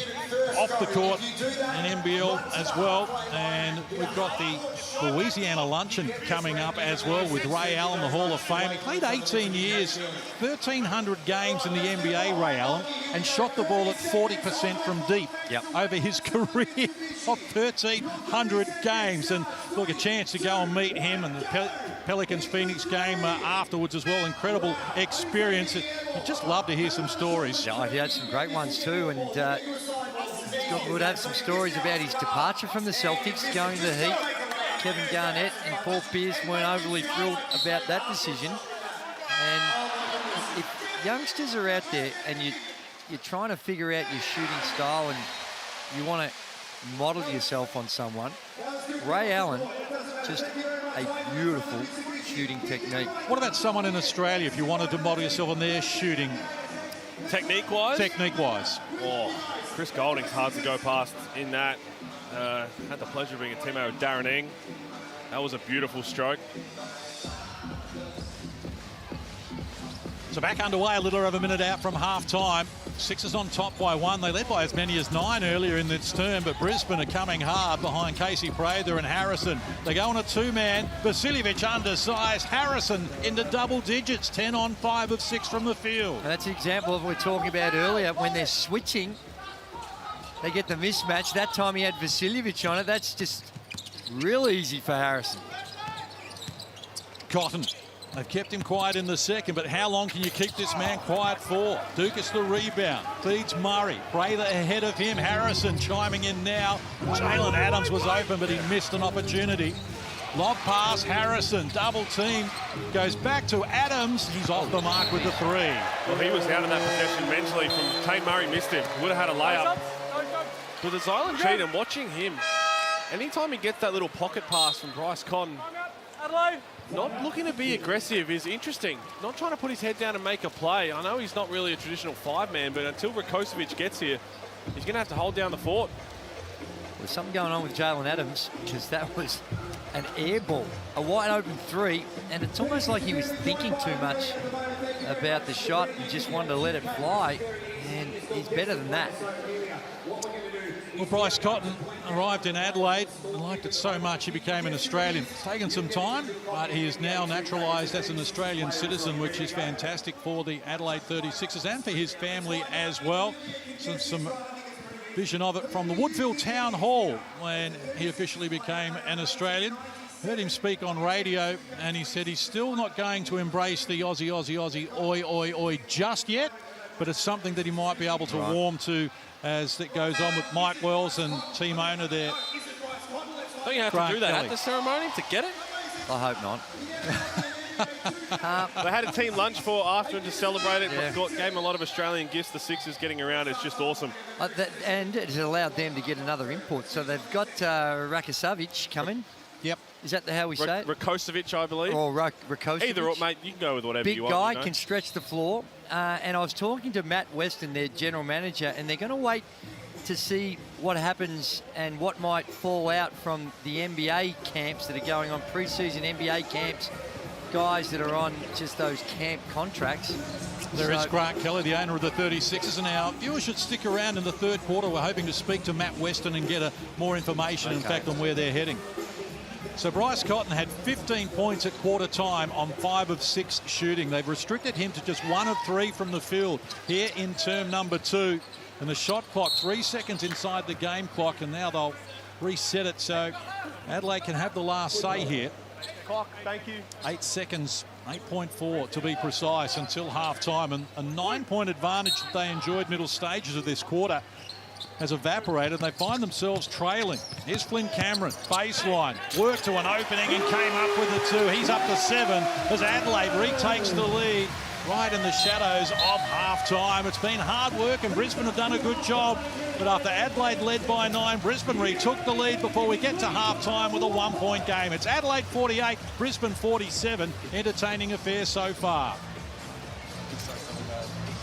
off the court in NBL as well, and we've got the Louisiana Luncheon coming up as well with Ray Allen, the Hall of Fame. He played 18 years, 1,300 games in the NBA, Ray Allen, and shot the ball at 40% from deep over his career of 1,300 games. And look, a chance to go and meet him and the Pelicans-Phoenix game afterwards as well. Incredible experience. I'd just love to hear some stories. Yeah, he had some great ones too, and Scott would have some stories about his departure from the Celtics, going to the Heat. Kevin Garnett and Paul Pierce weren't overly thrilled about that decision. And if youngsters are out there and you're trying to figure out your shooting style and you want to model yourself on someone, Ray Allen, just a beautiful shooting technique. What about someone in Australia, if you wanted to model yourself on their shooting? Technique-wise? Technique-wise. Oh, Chris Golding's hard to go past in that. Had the pleasure of being a teammate with Darren Ing. That was a beautiful stroke. So back underway, a little over a minute out from half-time. Sixers on top by 1. They led by as many as 9 earlier in this term, but Brisbane are coming hard behind Casey Prather and Harrison. They go on a 2-man. Vasiljevic undersized. Harrison into double digits, 10 on 5 of 6 from the field. And that's the example of what we were talking about earlier. When they're switching, they get the mismatch. That time he had Vasiljevic on it. That's just real easy for Harrison. Cotton. They've kept him quiet in the second, but how long can you keep this man quiet for? Dukas the rebound, feeds Murray. Prather ahead of him. Harrison chiming in now. Jalen Adams was open, but he missed an opportunity. Lob pass, Harrison, double team. Goes back to Adams. He's off the mark with the 3. Well, he was out of that possession mentally from Tate Murray, missed him. Would have had a layup. But the Zylan Cheatham, watching him, anytime he gets that little pocket pass from Bryce Cotton, Adelaide. not looking to be aggressive is interesting. Not trying to put his head down and make a play. I know he's not really a traditional 5-man, but until Rakocevic gets here, he's going to have to hold down the fort. There's something going on with Jalen Adams, because that was an air ball, a wide open 3, and it's almost like he was thinking too much about the shot and just wanted to let it fly, and he's better than that. Well, Bryce Cotton arrived in Adelaide and liked it so much he became an Australian. It's taken some time, but he is now naturalised as an Australian citizen, which is fantastic for the Adelaide 36ers and for his family as well. Some vision of it from the Woodville Town Hall when he officially became an Australian. Heard him speak on radio, and he said he's still not going to embrace the Aussie, Aussie, Aussie, oi, oi, oi just yet, but it's something that he might be able to warm to as it goes on with Mike Wells and team owner there. Don't you have to do that at the ceremony to get it? I hope not. They had a team lunch for after to celebrate it. Yeah. Gave him a lot of Australian gifts. The Sixers getting around is just awesome. And it's allowed them to get another import. So they've got Rakocevic coming. Yep. Is that how we say it? Rakocevic, I believe. Or Rakocevic. Either or, mate. You can go with whatever you want. Big guy, can stretch the floor. And I was talking to Matt Weston, their general manager, and they're going to wait to see what happens and what might fall out from the NBA camps that are going on, pre-season NBA camps, guys that are on just those camp contracts. There is Grant Kelly, the owner of the 36ers, and our viewers should stick around in the third quarter. We're hoping to speak to Matt Weston and get more information, in fact, on where they're heading. So Bryce Cotton had 15 points at quarter time on 5 of 6 shooting. They've restricted him to just 1 of 3 from the field here in term number 2. And the shot clock, 3 seconds inside the game clock, and now they'll reset it so Adelaide can have the last say here. Clock, thank you. 8 seconds, 8.4 to be precise, until half-time. And a 9-point advantage that they enjoyed middle stages of this quarter has evaporated, and they find themselves trailing. Here's Flynn Cameron, baseline, worked to an opening and came up with the 2. He's up to 7 as Adelaide retakes the lead. right in the shadows of half-time. It's been hard work and Brisbane have done a good job. But after Adelaide led by 9, Brisbane retook the lead before we get to half-time with a 1-point game. It's Adelaide 48, Brisbane 47. Entertaining affair so far.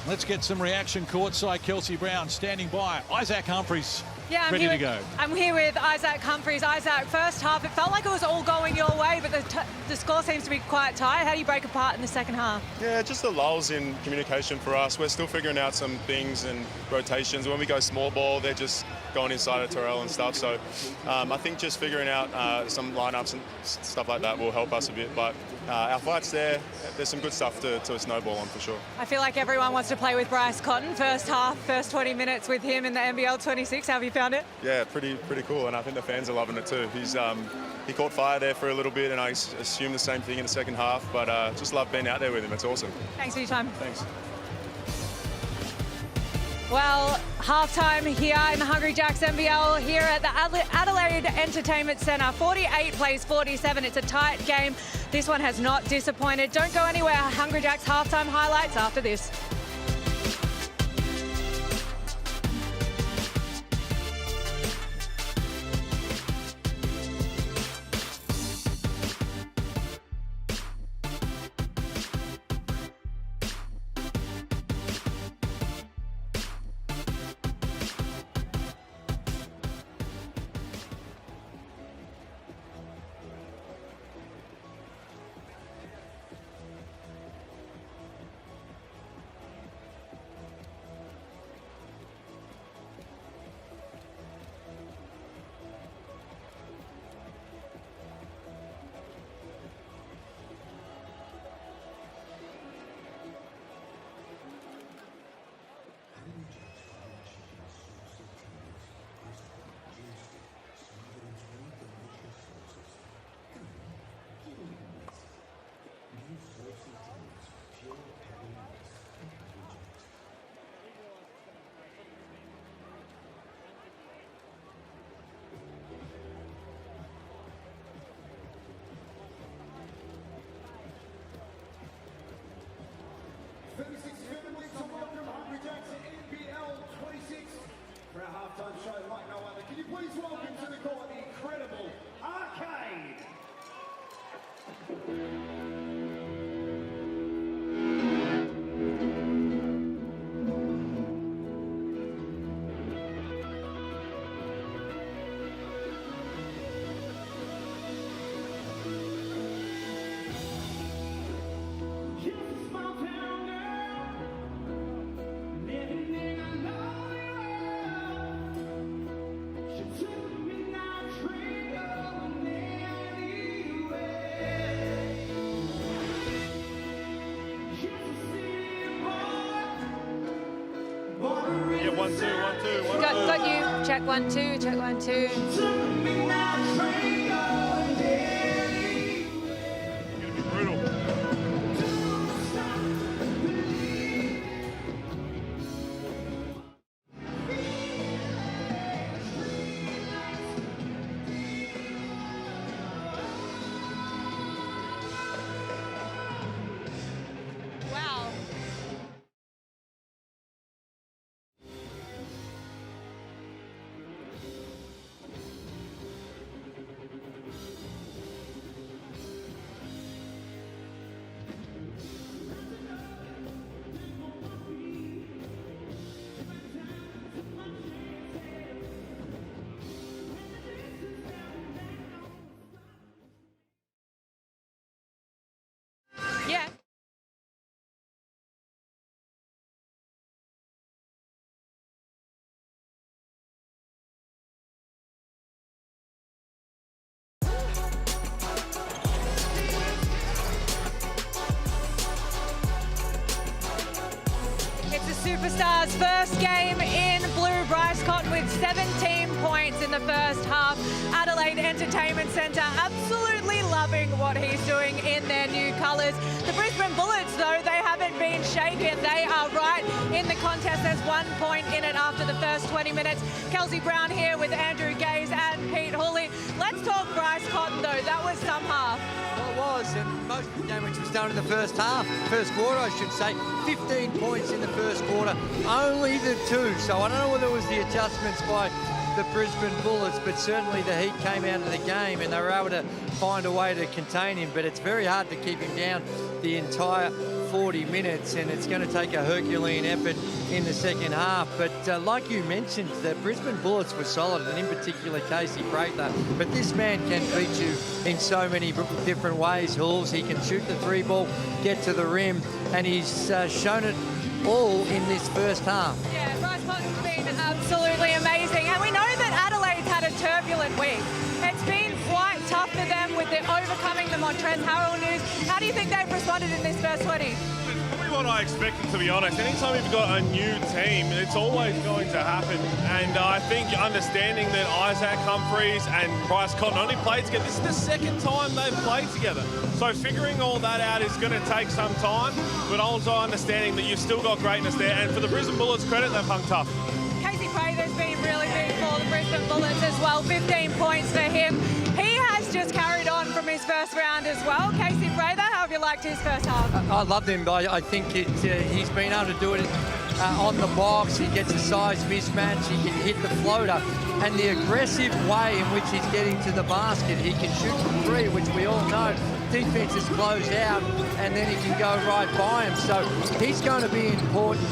Let's get some reaction courtside. Kelsey Brown standing by. Isaac Humphries ready to go. I'm here with Isaac Humphries. Isaac, first half, it felt like it was all going your way, but the score seems to be quite tight. How do you break apart in the second half? Yeah, just the lulls in communication for us. We're still figuring out some things and rotations. When we go small ball, they're just going inside of Terrell and stuff. So I think just figuring out some lineups and stuff like that will help us a bit. But our fight's there. There's some good stuff to snowball on for sure. I feel like everyone wants to play with Bryce Cotton. First half, first 20 minutes with him in the NBL26. How have you found it? Yeah, pretty cool, and I think the fans are loving it too. He caught fire there for a little bit, and I assume the same thing in the second half. But just love being out there with him. It's awesome. Thanks for your time. Thanks. Well, halftime here in the Hungry Jacks NBL here at the Adelaide Entertainment Centre. 48 plays 47. It's a tight game. This one has not disappointed. Don't go anywhere. Hungry Jacks halftime highlights after this. For our halftime show like no other, can you please welcome to the court the incredible Arcade? Yeah, 1-2, 1-2, 1-2. Got you. Check 1-2, check 1-2. Brutal. Wow. Yeah. It's the Superstars' first game in blue. Bryce Cotton with 17 points in the first half. Adelaide Entertainment Centre absolutely loving what he's doing in their new colours. The Brisbane Bullets, though, they haven't been shaken. They are right in the contest. There's 1 point in it after the first 20 minutes. Kelsey Brown here with Andrew Gaze and Pete Hooley. Let's talk Bryce Cotton, though. That was some half. Well, it was, and most game, which was done in the first quarter, I should say. 15 points in the first quarter, only the 2. So I don't know whether it was the adjustments by the Brisbane Bullets, but certainly the heat came out of the game and they were able to find a way to contain him. But it's very hard to keep him down the entire 40 minutes, and it's going to take a Herculean effort in the second half. But like you mentioned, the Brisbane Bullets were solid, and in particular Casey Prather. But this man can beat you in so many different ways, Hulls. He can shoot the 3-ball, get to the rim, and he's shown it all in this first half. Yeah, Bryce Cotton's been absolutely amazing. And we know that Adelaide's had a turbulent week. It's been quite tough for them with the overcoming the Montrezl Harrell news. How do you think they've responded in this first 20? It's probably what I expected, to be honest. Anytime you've got a new team, it's always going to happen. And I think understanding that Isaac Humphries and Bryce Cotton only played together, this is the second time they've played together. So figuring all that out is going to take some time, but also understanding that you've still got greatness there. And for the Brisbane Bullets' credit, they've hung tough. Casey Prather's been really big for the Brisbane Bullets as well. 15 points for him. He has just carried on from his first round as well. Casey Prather, how have you liked his first half? I loved him. I think he's been able to do it on the box. He gets a size mismatch. He can hit the floater. And the aggressive way in which he's getting to the basket, he can shoot the 3, which we all know defenses close out, and then he can go right by him. So he's going to be important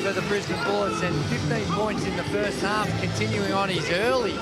for the Brisbane Bullets, and 15 points in the first half, continuing on his early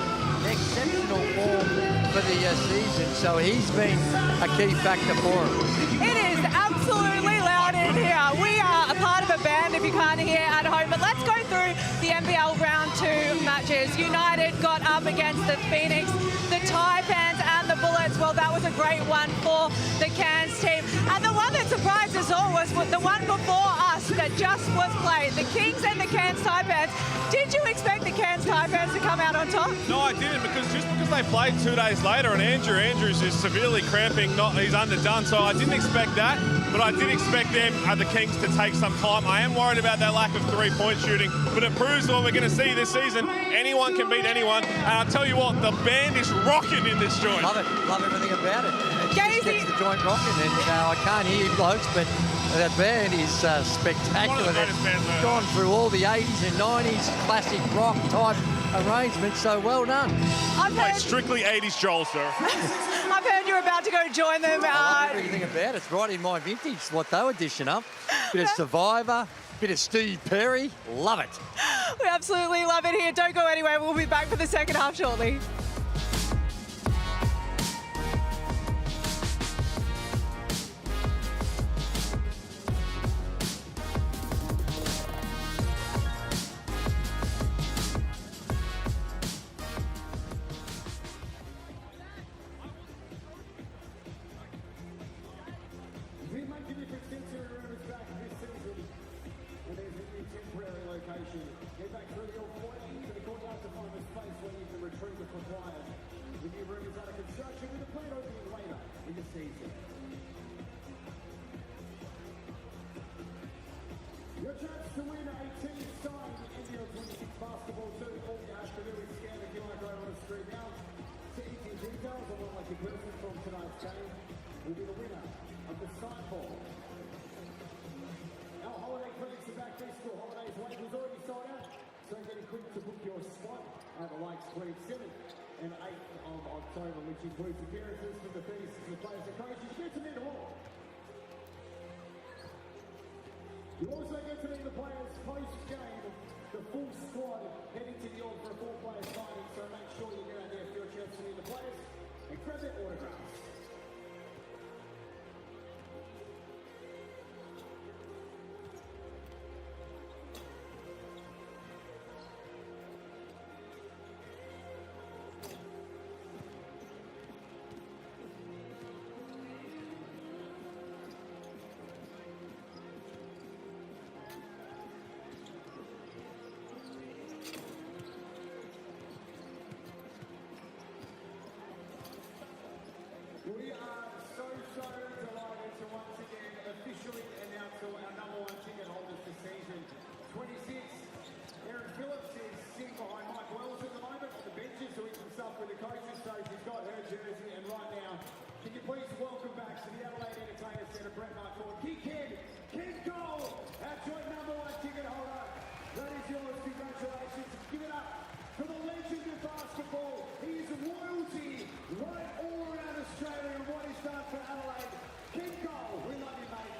exceptional form for the season. So he's been a key factor for him. It is absolutely loud in here. We are a part of a band if you can't hear at home, but let's go through the NBL round 2 matches. United got up against the Phoenix, the Taipans and the Bullets. Well, that was a great one for the Cairns team. And the one that surprised us all was the one before us that just was played, the Kings and the Cairns Taipans. Did you expect the Cairns Taipans to come out on top? No, I didn't, because they played 2 days later, and Andrews is severely cramping, he's underdone, so I didn't expect that, but I did expect them, the Kings, to take some time. I am worried about that lack of 3-point shooting, but it proves what we're going to see this season. Anyone can beat anyone, and I'll tell you what, the band is rocking in this joint. Love it, love everything about it. It just gets the joint rocking, and I can't hear you blokes, but that band is spectacular. They've gone through all the 80s and 90s classic rock type arrangements, so well done. Like strictly 80s Joel, sir. I've heard you're about to go join them. I love everything about it. It's right in my vintage, what they were dishing up. Bit of Survivor, bit of Steve Perry. Love it. We absolutely love it here. Don't go anywhere. We'll be back for the second half shortly. Your chance to win a team-signed NBL26 basketball too. All you have to do is scan the QR code on the screen now. See any details on what lucky person from tonight's game will be the winner of the sign ball. Our holiday clinics are back. Festival Holidays Wait was already sold out, so get quick to book your spot at the Lakes 27th and 8th of October, which includes appearances from the 36 players and coaches. Get to meet them all. You also get to meet the players post-game, the full squad heading to New York for a full-player signing, so make sure you get out there for your chance to meet the players and grab their autographs. We are so delighted to once again officially announce our number 1 ticket holders this season. 26, Aaron Phillips is sitting behind Mike Wells at the moment on the benches doing some stuff with the coaching stage. He's got her jersey, and right now Can you please welcome back to the Adelaide Entertainment Centre, Brett Marquardt, King Cole, our joint #1 ticket holder. That is yours. Congratulations. Give it up for the legend of basketball. He is royalty right all around Australia, and what he's done for Adelaide. King Cole, we love you, mate.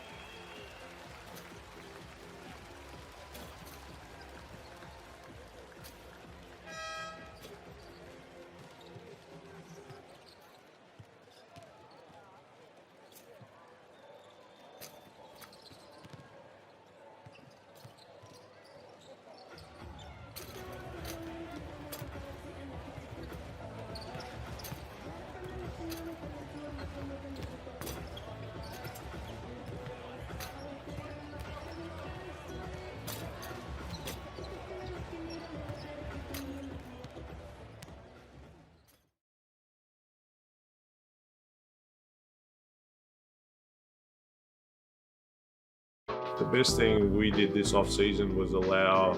The best thing we did this off-season was allow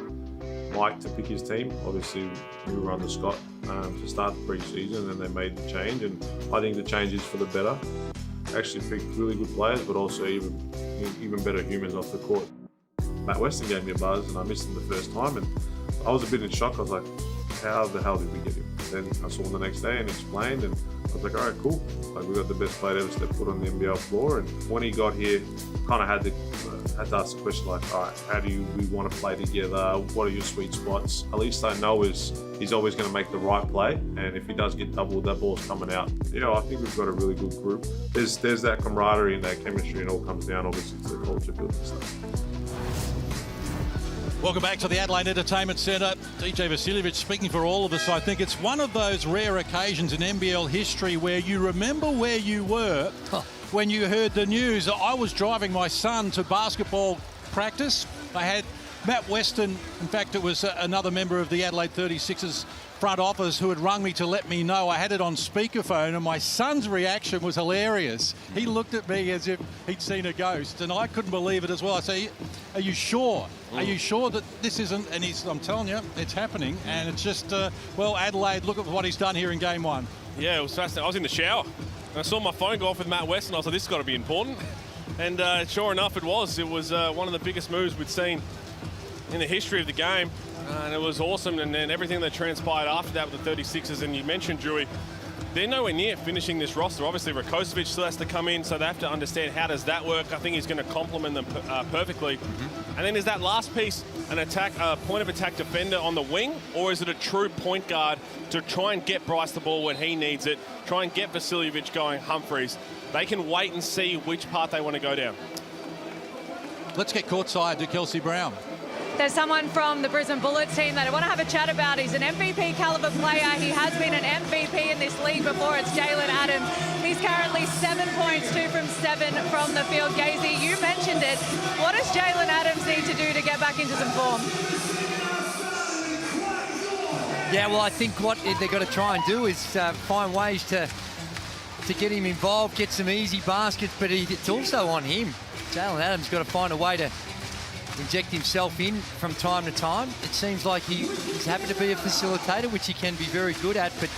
Mike to pick his team. Obviously, we were under Scott to start the pre-season, and they made the change, and I think the change is for the better. Actually picked really good players, but also even better humans off the court. Matt Weston gave me a buzz, and I missed him the first time, and I was a bit in shock. I was like, how the hell did we get him? Then I saw him the next day and explained, and I was like, all right, cool. Like, we got the best player ever step foot on the NBL floor. And when he got here, kind of had to ask the question like, all right, how do we want to play together? What are your sweet spots? At least I know he's always going to make the right play, and if he does get doubled, that ball's coming out. I think we've got a really good group. There's that camaraderie and that chemistry, and it all comes down obviously to the culture building stuff. Welcome back to the Adelaide Entertainment Centre. DJ Vasiljevic speaking for all of us. I think it's one of those rare occasions in NBL history where you remember where you were when you heard the news. I was driving my son to basketball practice. I had Matt Weston, in fact it was another member of the Adelaide 36ers front office who had rung me to let me know. I had it on speakerphone, and my son's reaction was hilarious. He looked at me as if he'd seen a ghost, and I couldn't believe it as well. I say, are you sure? Are you sure that this isn't? And I'm telling you, it's happening, and it's just, well, Adelaide, look at what he's done here in game one. Yeah, it was fascinating. I was in the shower, and I saw my phone go off with Matt Weston. I was like, this has got to be important. And sure enough, it was. It was one of the biggest moves we'd seen in the history of the game. And it was awesome, and then everything that transpired after that with the 36ers, and you mentioned, Drewy, they're nowhere near finishing this roster. Obviously, Rakocevic still has to come in, so they have to understand how does that work. I think he's going to complement them perfectly. And then is that last piece an attack, point of attack defender on the wing, or is it a true point guard to try and get Bryce the ball when he needs it, try and get Vasiljevic going, Humphreys? They can wait and see which part they want to go down. Let's get courtside to Kelsey Brown. There's someone from the Brisbane Bullets team that I want to have a chat about. He's an MVP caliber player. He has been an MVP in this league before. It's Jalen Adams. He's currently 7 points, 2 from 7 from the field. Gazy, you mentioned it. What does Jalen Adams need to do to get back into some form? Yeah, well, I think what they've got to try and do is find ways to get him involved, get some easy baskets, but it's also on him. Jalen Adams got to find a way to inject himself in from time to time. It seems like he's happy to be a facilitator, which he can be very good at, but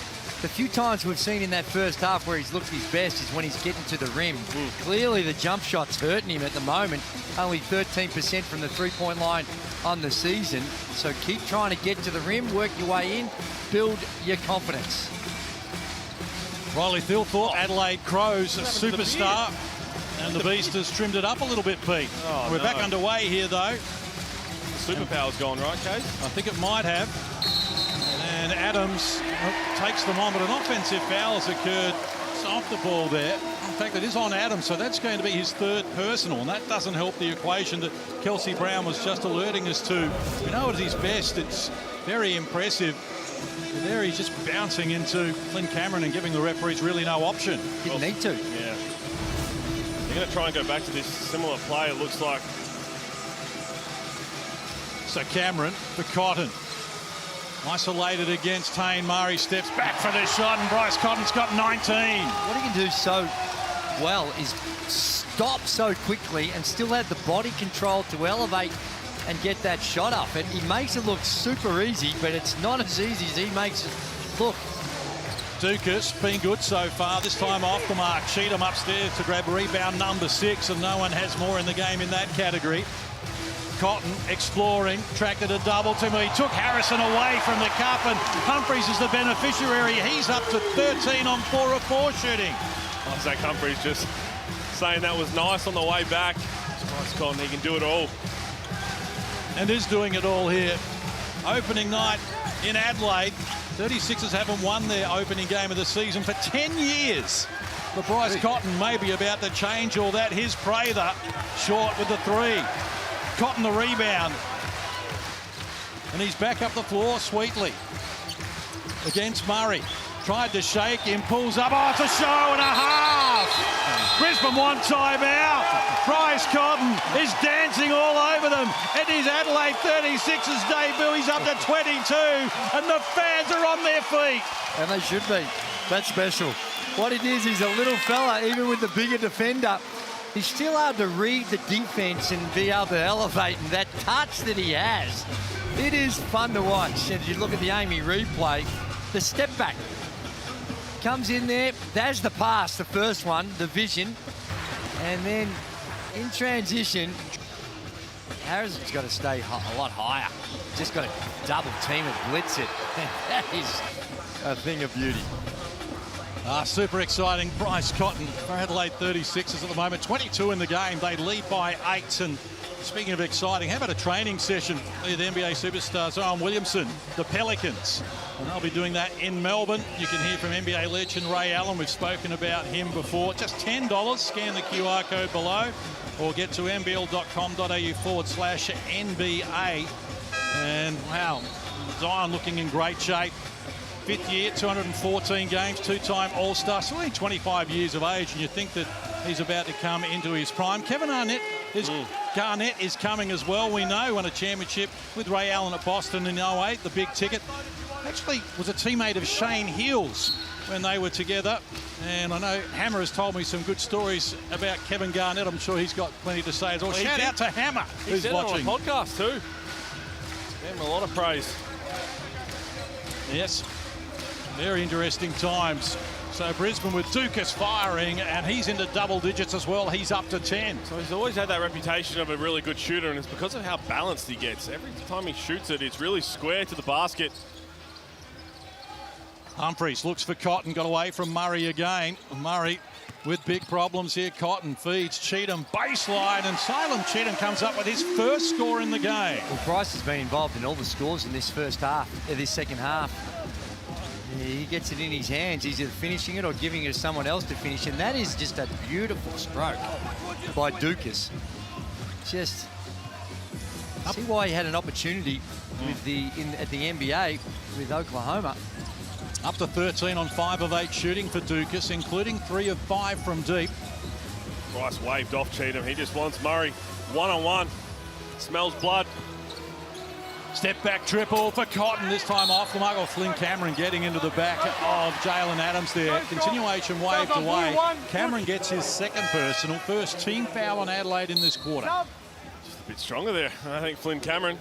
the few times we've seen in that first half where he's looked his best is when he's getting to the rim. Clearly the jump shot's hurting him at the moment. Only 13% from the three-point line on the season. So keep trying to get to the rim, work your way in, build your confidence. Riley Thilthorpe, Adelaide Crows, a superstar. And the Beast has trimmed it up a little bit, Pete. We're back underway here, though. Superpower's gone, right, Case? I think it might have. And Adams takes them on, but an offensive foul has occurred. It's off the ball there. In fact, it is on Adams, so that's going to be his third personal, and that doesn't help the equation that Kelsey Brown was just alerting us to. We know at his best, it's very impressive. But there he's just bouncing into Clint Cameron and giving the referees really no option. Didn't need to. Yeah. They're going to try and go back to this similar play, it looks like. So Cameron for Cotton. Isolated against Tane. Murray steps back for the shot, and Bryce Cotton's got 19. What he can do so well is stop so quickly and still have the body control to elevate and get that shot up. And he makes it look super easy, but it's not as easy as he makes it look. Dukas been good so far, this time off the mark. Cheatham upstairs to grab rebound number 6, and no one has more in the game in that category. Cotton exploring, tracked at a double to me. He took Harrison away from the cup, and Humphries is the beneficiary. He's up to 13 on 4 of 4 shooting. Isaac Humphries just saying that was nice on the way back. Bryce Cotton, he can do it all. And is doing it all here. Opening night in Adelaide. 36ers haven't won their opening game of the season for 10 years. But Bryce Cotton may be about to change all that. Here's Prather, short with the 3. Cotton the rebound. And he's back up the floor sweetly. Against Murray. Tried to shake him, pulls up. Oh, it's a show and a half. Brisbane one timeout. Bryce Cotton is dancing all over them. It is Adelaide 36's debut. He's up to 22, and the fans are on their feet. And they should be. That's special. What it is, he's a little fella, even with the bigger defender. He's still able to read the defense and be able to elevate, and that touch that he has, it is fun to watch. And you look at the Amy replay, the step back. Comes in there, there's the pass, the first one, the vision. And then in transition, Harrison's got to stay a lot higher. Just got to double team it, blitz it. That is a thing of beauty. Super exciting. Bryce Cotton for Adelaide 36ers at the moment. 22 in the game. They lead by 8. And speaking of exciting, how about a training session with NBA superstar Zion Williamson, the Pelicans? And they'll be doing that in Melbourne. You can hear from NBA legend Ray Allen. We've spoken about him before. Just $10. Scan the QR code below or get to nbl.com.au/NBA. And wow, Zion looking in great shape. 5th year, 214 games, 2-time All-Star. So only 25 years of age, and you think that he's about to come into his prime. Kevin Garnett is coming as well. We know won a championship with Ray Allen at Boston in 08, the big ticket. Actually was a teammate of Shane Heals when they were together. And I know Hammer has told me some good stories about Kevin Garnett. I'm sure he's got plenty to say as well. Shout out to Hammer, who's watching. He said it on a podcast too. Gave him a lot of praise. Yes, very interesting times. So Brisbane with Dukas firing, and he's into double digits as well. He's up to 10. So he's always had that reputation of a really good shooter, and it's because of how balanced he gets. Every time he shoots it, it's really square to the basket. Humphries looks for Cotton, got away from Murray again. Murray with big problems here. Cotton feeds Cheatham baseline, and Salem Cheatham comes up with his first score in the game. Well, Bryce has been involved in all the scores in this second half. He gets it in his hands. He's either finishing it or giving it to someone else to finish, and that is just a beautiful stroke by Dukas. Just see why he had an opportunity with at the NBA with Oklahoma. Up to 13 on 5 of 8 shooting for Dukas, including 3 of 5 from deep. Bryce waved off Cheatham. He just wants Murray one-on-one. Smells blood. Step back triple for Cotton, this time off the mark. Or Flynn Cameron getting into the back of Jalen Adams there. Continuation waved away. Cameron gets his second personal, first team foul on Adelaide in this quarter. Just a bit stronger there, I think, Flynn Cameron.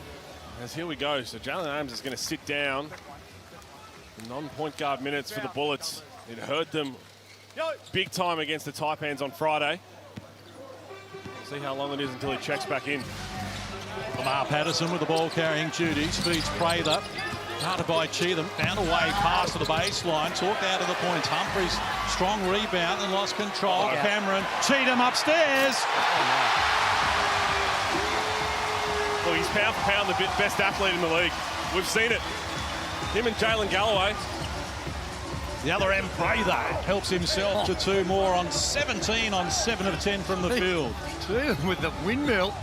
As here we go. So Jalen Adams is going to sit down. Non-point guard minutes for the Bullets. It hurt them big time against the Taipans on Friday. See how long it is until he checks back in. Lamar Patterson with the ball carrying duties, feeds Prather. Guarded by Cheatham, found a way pass to the baseline, talked out of the points. Humphries, strong rebound and lost control. Yeah. Cameron, Cheatham upstairs. Well, he's pound for pound the best athlete in the league. We've seen it. Him and Jalen Galloway. The other end, Prather helps himself to 2 more on 17 on 7 of 10 from the field. With the windmill.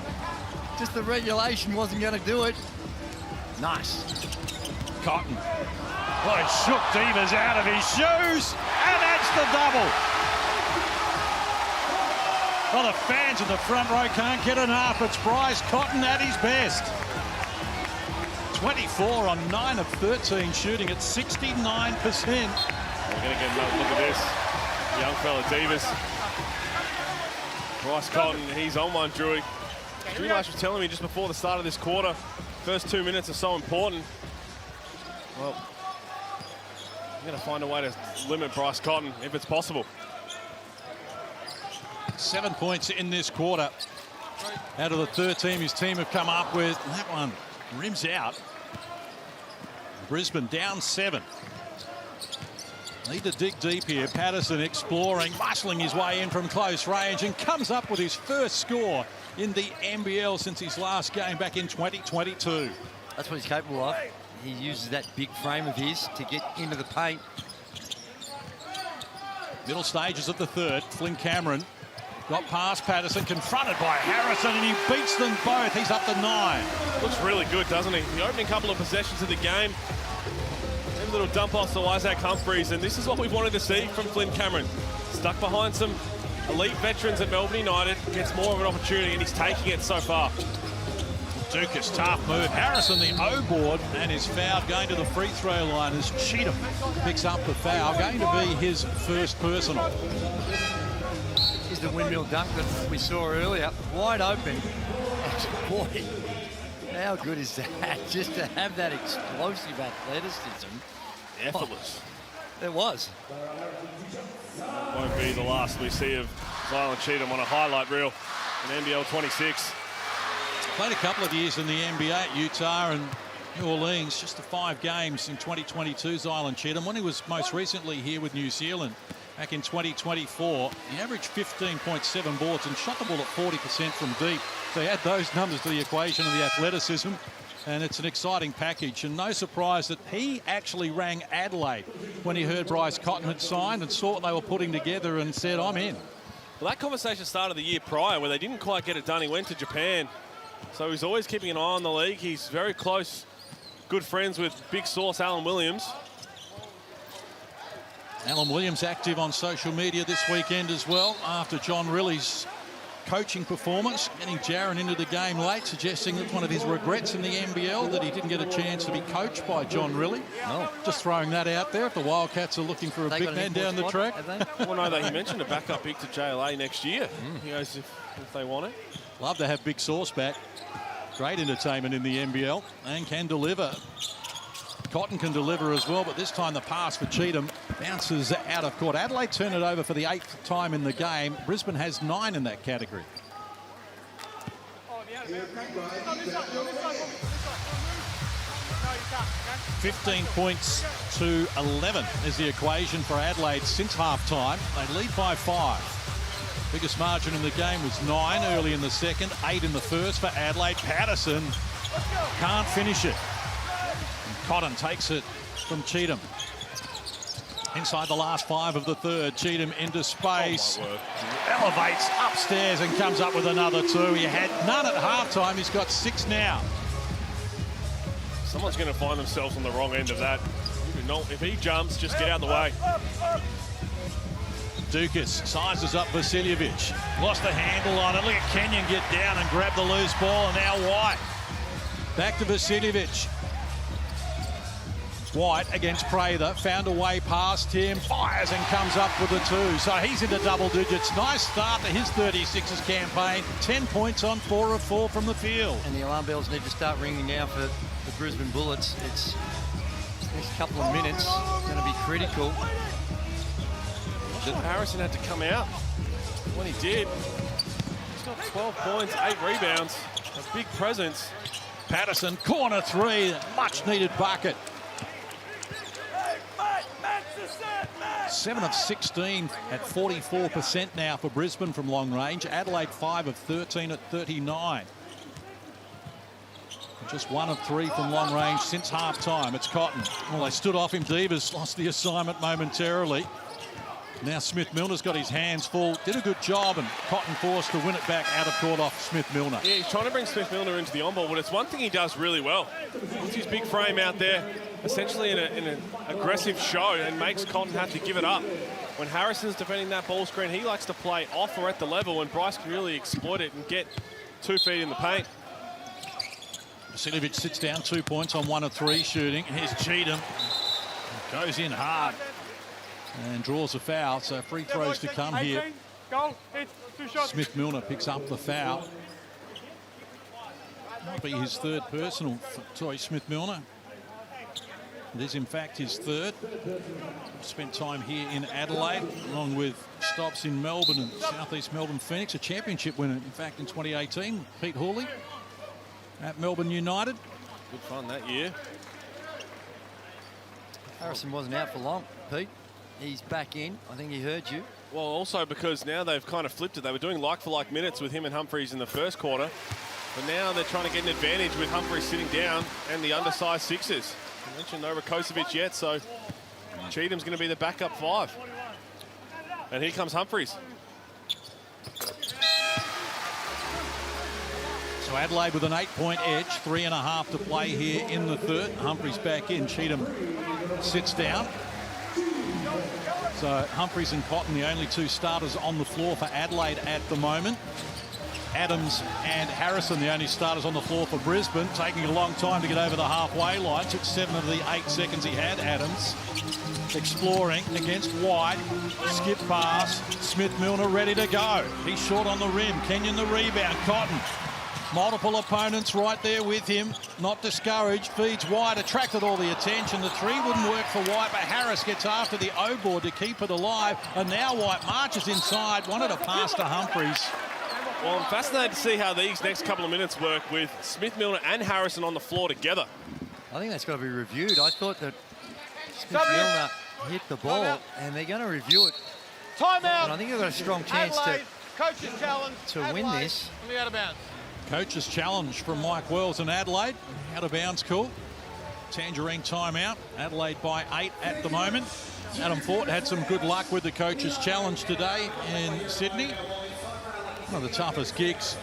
Just the regulation wasn't going to do it. Nice. Cotton. Well, it shook Divas out of his shoes, and that's the double. Well, the fans in the front row can't get enough. It's Bryce Cotton at his best. 24 on 9 of 13 shooting at 69%. We're going to get another look at this. Young fella, Divas. Bryce Cotton, he's on one, Drewy. Drew Lash was telling me just before the start of this quarter, first 2 minutes are so important. Well, going to find a way to limit Bryce Cotton if it's possible. 7 points in this quarter. Out of the 13 his team have come up with. That one rims out. Brisbane down 7. Need to dig deep here. Patterson exploring, muscling his way in from close range and comes up with his first score in the NBL since his last game back in 2022. That's what he's capable of. He uses that big frame of his to get into the paint. Middle stages of the third. Flynn Cameron got past Patterson, confronted by Harrison, and he beats them both. He's up to 9. Looks really good, doesn't he? The opening couple of possessions of the game. Them little dump-offs to Isaac Humphries, and this is what we wanted to see from Flynn Cameron. Stuck behind some elite veterans at Melbourne United, gets more of an opportunity, and he's taking it so far. Dukas, tough move. Harrison, the O board, and is fouled going to the free throw line as Cheatham picks up the foul. Going to be his first personal. Is the windmill dunk that we saw earlier. Wide open. Boy, how good is that? Just to have that explosive athleticism. Effortless. It was. Won't be the last we see of Zylan Cheatham on a highlight reel in NBL26. Played a couple of years in the NBA at Utah and New Orleans, just the 5 games in 2022, Zylan Cheatham. When he was most recently here with New Zealand back in 2024, he averaged 15.7 boards and shot the ball at 40% from deep. So he add those numbers to the equation of the athleticism, and it's an exciting package. And no surprise that he actually rang Adelaide when he heard Bryce Cotton had signed and saw what they were putting together and said, I'm in. Well, that conversation started the year prior where they didn't quite get it done. He went to Japan. So he's always keeping an eye on the league. He's very close, good friends with big source Alan Williams. Alan Williams active on social media this weekend as well after John Riley's coaching performance, getting Jaron into the game late, suggesting that one of his regrets in the NBL that he didn't get a chance to be coached by John Riley. No. Just throwing that out there if the Wildcats are looking for a big man down the track. Well, no, he mentioned a backup big to JLA next year. He goes if they want it. Love to have Big Sauce back. Great entertainment in the NBL and can deliver. Cotton can deliver as well, but this time the pass for Cheatham bounces out of court. Adelaide turn it over for the 8th time in the game. Brisbane has 9 in that category. 15 points to 11 is the equation for Adelaide since half-time. They lead by 5. Biggest margin in the game was 9 early in the second, 8 in the first for Adelaide. Patterson can't finish it. And Cotton takes it from Cheatham. Inside the last 5 of the third, Cheatham into space. Elevates upstairs and comes up with another 2. He had none at halftime. He's got 6 now. Someone's going to find themselves on the wrong end of that. If he jumps, just get out of the way. Dukas sizes up Vasiljevic. Lost the handle on it. Look at Kenyon get down and grab the loose ball, and now White. Back to Vasiljevic. White against Prather. Found a way past him. Fires and comes up with the 2. So he's into double digits. Nice start to his 36ers campaign. 10 points on 4 of 4 from the field. And the alarm bells need to start ringing now for the Brisbane Bullets. It's next couple of minutes going to be critical. Harrison had to come out. When he did, he's got 12 points, 8 rebounds, a big presence. Patterson, corner 3, much needed bucket. 7 of 16 at 44% now for Brisbane from long range. Adelaide 5 of 13 at 39. Just 1 of 3 from long range since half-time. It's Cotton. Well, they stood off him. Divas lost the assignment momentarily. Now Smith-Milner's got his hands full. Did a good job, and Cotton forced to win it back out of court off Smith-Milner. Yeah, he's trying to bring Smith-Milner into the on-ball, but it's one thing he does really well. Puts his big frame out there, essentially in an aggressive show, and makes Cotton have to give it up. When Harrison's defending that ball screen, he likes to play off or at the level, and Bryce can really exploit it and get 2 feet in the paint. Vasiljevic sits down, 2 points on 1 of 3 shooting. Here's Cheatham. Goes in hard. And draws a foul, so free throws to come here. Smith-Milner picks up the foul. Might be his 3rd personal. Sorry, Smith-Milner. It is, in fact, his third. Spent time here in Adelaide, along with stops in Melbourne and Southeast Melbourne Phoenix, a championship winner, in fact, in 2018. Pete Hawley at Melbourne United. Good fun that year. Harrison wasn't out for long, Pete. He's back in. I think he heard you. Well, also because now they've kind of flipped it. They were doing like-for-like minutes with him and Humphries in the first quarter. But now they're trying to get an advantage with Humphries sitting down and the undersized sixes. I mentioned no Rakocevic yet, so Cheatham's going to be the backup 5. And here comes Humphries. So Adelaide with an 8-point edge, 3.5 to play here in the third. Humphries back in, Cheatham sits down. So Humphries and Cotton, the only 2 starters on the floor for Adelaide at the moment. Adams and Harrison, the only starters on the floor for Brisbane, taking a long time to get over the halfway line. Took 7 of the 8 seconds he had. Adams exploring against White. Skip pass. Smith-Milner ready to go. He's short on the rim. Kenyon the rebound. Cotton. Multiple opponents right there with him. Not discouraged. Feeds White. Attracted all the attention. The 3 wouldn't work for White, but Harris gets after the O-board to keep it alive. And now White marches inside. Wanted a pass to Humphries. Well, I'm fascinated to see how these next couple of minutes work with Smith-Milner and Harrison on the floor together. I think that's got to be reviewed. I thought that Smith-Milner hit the ball, and they're going to review it. Timeout. And I think they've got a strong chance Coach's challenge. to win this. On the out of bounds. Coach's challenge from Mike Wells in Adelaide. Out of bounds call. Tangerine timeout. Adelaide by 8 at the moment. Adam Fort had some good luck with the coach's challenge today in Sydney. One of the toughest gigs,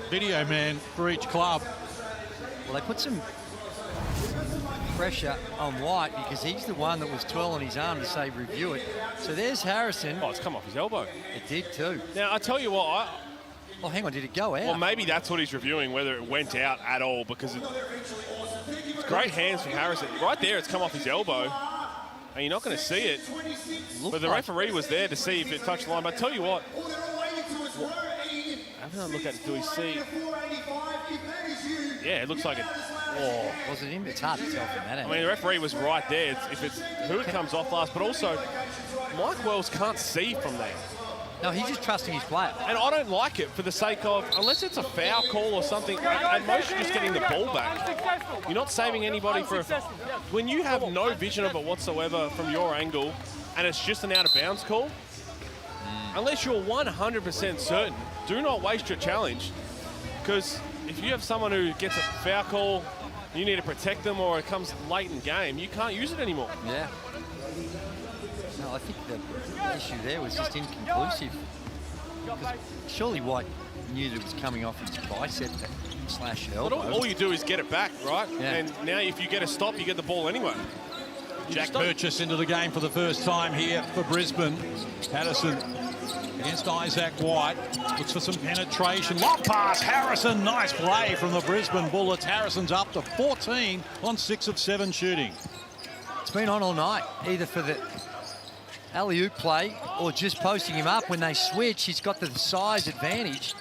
video man for each club. Well, they put some pressure on White because he's the one that was twirling his arm to say review it. So there's Harrison. Oh, it's come off his elbow. It did too. Now, I tell you what, well, hang on, did it go out? Well, maybe that's what he's reviewing, whether it went out at all, because it's great hands from Harrison. Right there, it's come off his elbow, and you're not going to see it. But the referee was there to see if it touched the line. But I tell you what, have a look at it. Do we see? Yeah, it looks like it. Oh, was it him? It's hard to tell from that. I mean, the referee was right there. If it's who it comes off last, but also Mike Wells can't see from there. No, he's just trusting his player. And I don't like it for the sake of, unless it's a foul call or something, at most you're just getting the ball back. You're not saving anybody for when you have no vision of it whatsoever from your angle, and it's just an out of bounds call. Unless you're 100% certain, do not waste your challenge, because if you have someone who gets a foul call, you need to protect them, or it comes late in game, you can't use it anymore. Yeah. No, I think the issue there was just inconclusive. Surely White knew that it was coming off his bicep / elbow. But all you do is get it back, right? Yeah. And now if you get a stop, you get the ball anyway. Jack Purchase into the game for the first time here for Brisbane. Patterson against Isaac White. Looks for some penetration. Lob pass. Harrison. Nice play from the Brisbane Bullets. Harrison's up to 14 on 6 of 7 shooting. It's been on all night, either for the alley-oop play or just posting him up. When they switch, he's got the size advantage.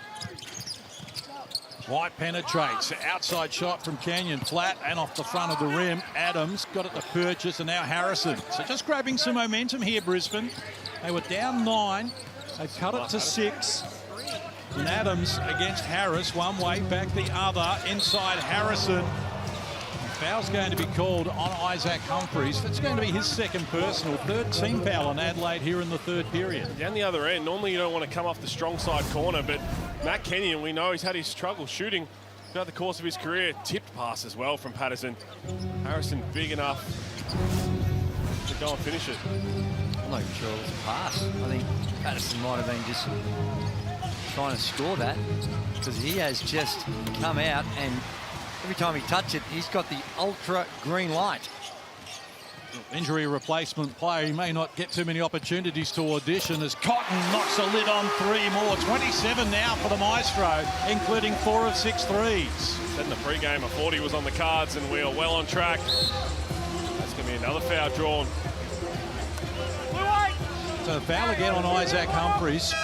White penetrates. Outside shot from Kenyon. Flat and off the front of the rim. Adams got it to Purchase, and now Harrison. So just grabbing some momentum here, Brisbane. They were down 9. They've cut it to 6. And Adams against Harris. One way, back the other. Inside Harrison. Foul's going to be called on Isaac Humphries. That's going to be his second personal. 3rd team foul on Adelaide here in the 3rd period. Down the other end, normally you don't want to come off the strong side corner, but Matt Kenyon, we know he's had his struggle shooting throughout the course of his career. Tipped pass as well from Patterson. Harrison big enough to go and finish it. I'm not even sure it was a pass. I think Patterson might have been just trying to score that, because he has just come out, and every time he touches it, he's got the ultra green light. Injury replacement player. He may not get too many opportunities to audition as Cotton knocks the lid on 3 more. 27 now for the Maestro, including 4 of 6 threes. Said in the pre-game a 40 was on the cards, and we are well on track. That's going to be another foul drawn. So a foul again on Isaac Humphries.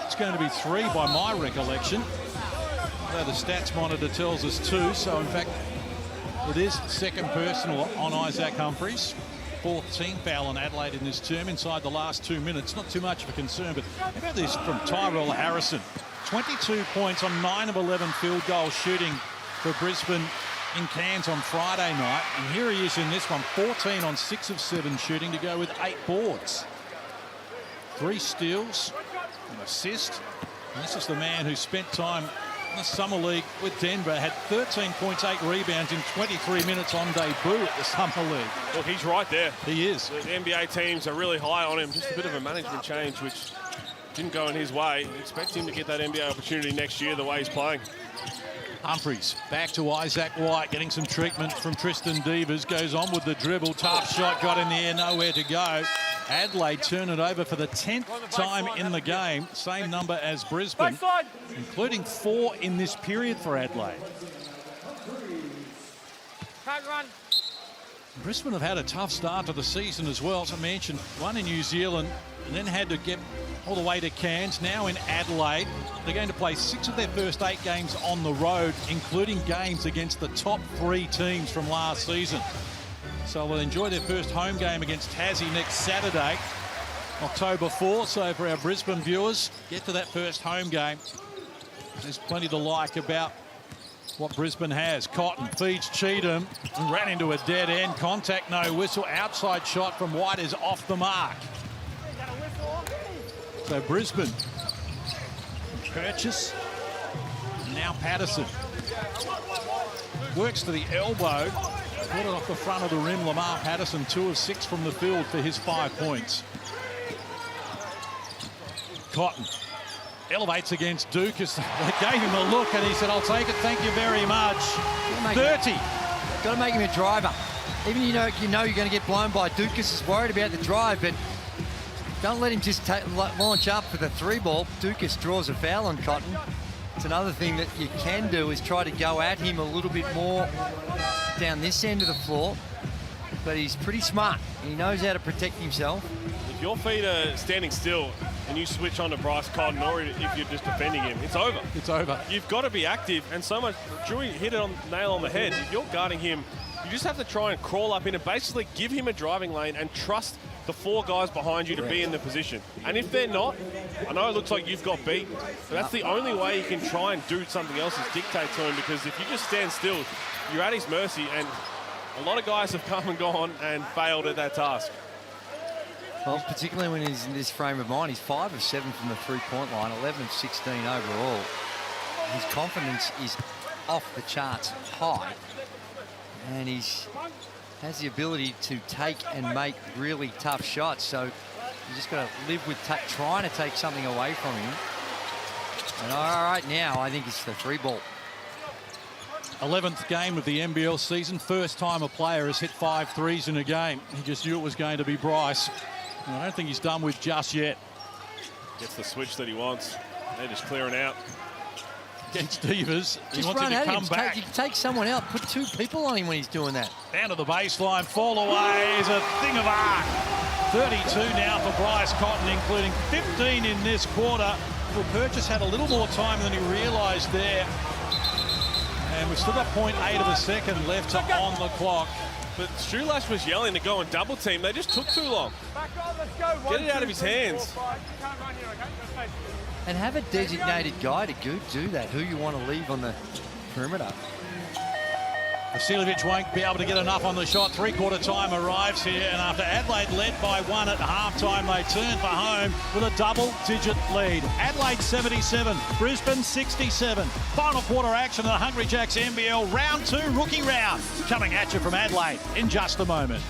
It's going to be 3 by my recollection. Although the stats monitor tells us 2, so in fact It is second personal on Isaac Humphries. Fourth team foul on Adelaide in this term inside the last 2 minutes. Not too much of a concern, but how about this from Tyrell Harrison? 22 points on 9 of 11 field goal shooting for Brisbane in Cairns on Friday night. And here he is in this one, 14 on 6 of 7 shooting to go with 8 boards. 3 steals, an assist. And this is the man who spent time in the Summer League with Denver, had 13 points, 8 rebounds in 23 minutes on debut at the Summer League. Look, he's right there. He is. The NBA teams are really high on him. Just a bit of a management change, which didn't go in his way. Expect him to get that NBA opportunity next year the way he's playing. Humphries back to Isaac White, getting some treatment from Tristan Devers. Goes on with the dribble. Tough shot, got in the air, nowhere to go. Adelaide turn it over for the 10th time in the game. Same number as Brisbane, including 4 in this period for Adelaide. Brisbane have had a tough start to the season as well. As I mentioned, one in New Zealand and then had to get all the way to Cairns. Now in Adelaide, they're going to play 6 of their first 8 games on the road, including games against the top 3 teams from last season. So we'll enjoy their first home game against Tassie next Saturday, October 4. So for our Brisbane viewers, get to that first home game. There's plenty to like about what Brisbane has. Cotton feeds Cheatham and ran into a dead end. Contact, no whistle. Outside shot from White is off the mark. So Brisbane, Purchase, now Patterson. Works to the elbow. Put it off the front of the rim. Lamar Patterson, 2 of 6 from the field for his 5 points. Cotton elevates against Dukas. They gave him a look and he said, I'll take it, thank you very much. 30. Got to make him a driver. Even you know you're going to get blown by Dukas is worried about the drive, but don't let him just launch up for the 3 ball. Dukas draws a foul on Cotton. It's another thing that you can do is try to go at him a little bit more down this end of the floor, but he's pretty smart. He knows how to protect himself. If your feet are standing still and you switch on to Bryce Cotton, or if you're just defending him, it's over. It's over. You've got to be active, and so much. Drewy hit it on nail on the head. If you're guarding him, you just have to try and crawl up in and basically give him a driving lane and trust the 4 guys behind you to be in the position. And if they're not, I know it looks like you've got beat, but that's the only way you can try and do something else is dictate to him, because if you just stand still, you're at his mercy, and a lot of guys have come and gone and failed at that task. Well, particularly when he's in this frame of mind, he's 5 of 7 from the 3-point line, 11 of 16 overall. His confidence is off the charts high, and he's has the ability to take and make really tough shots. So you just got to live with trying to take something away from him. And all right, now I think it's the 3 ball. 11th game of the NBL season. First time a player has hit 5 threes in a game. He just knew it was going to be Bryce. And I don't think he's done with just yet. Gets the switch that he wants. They're just clearing out. Against Devers. He just wants him to come back. You can take someone out. Put 2 people on him when he's doing that. Down to the baseline. Fall away is a thing of art. 32 now for Bryce Cotton, including 15 in this quarter. Well, Purchase had a little more time than he realised there. And we've still got 0.8 of a second left on the clock. But Stulash was yelling to go and double team. They just took too long. Get it out of his hands. And have a designated guy to do that, who you want to leave on the perimeter. Vasilevic won't be able to get enough on the shot. 3/4 time arrives here, and after Adelaide led by 1 at halftime, they turn for home with a double-digit lead. Adelaide 77, Brisbane 67. Final quarter action of the Hungry Jacks NBL Round 2 rookie round. Coming at you from Adelaide in just a moment.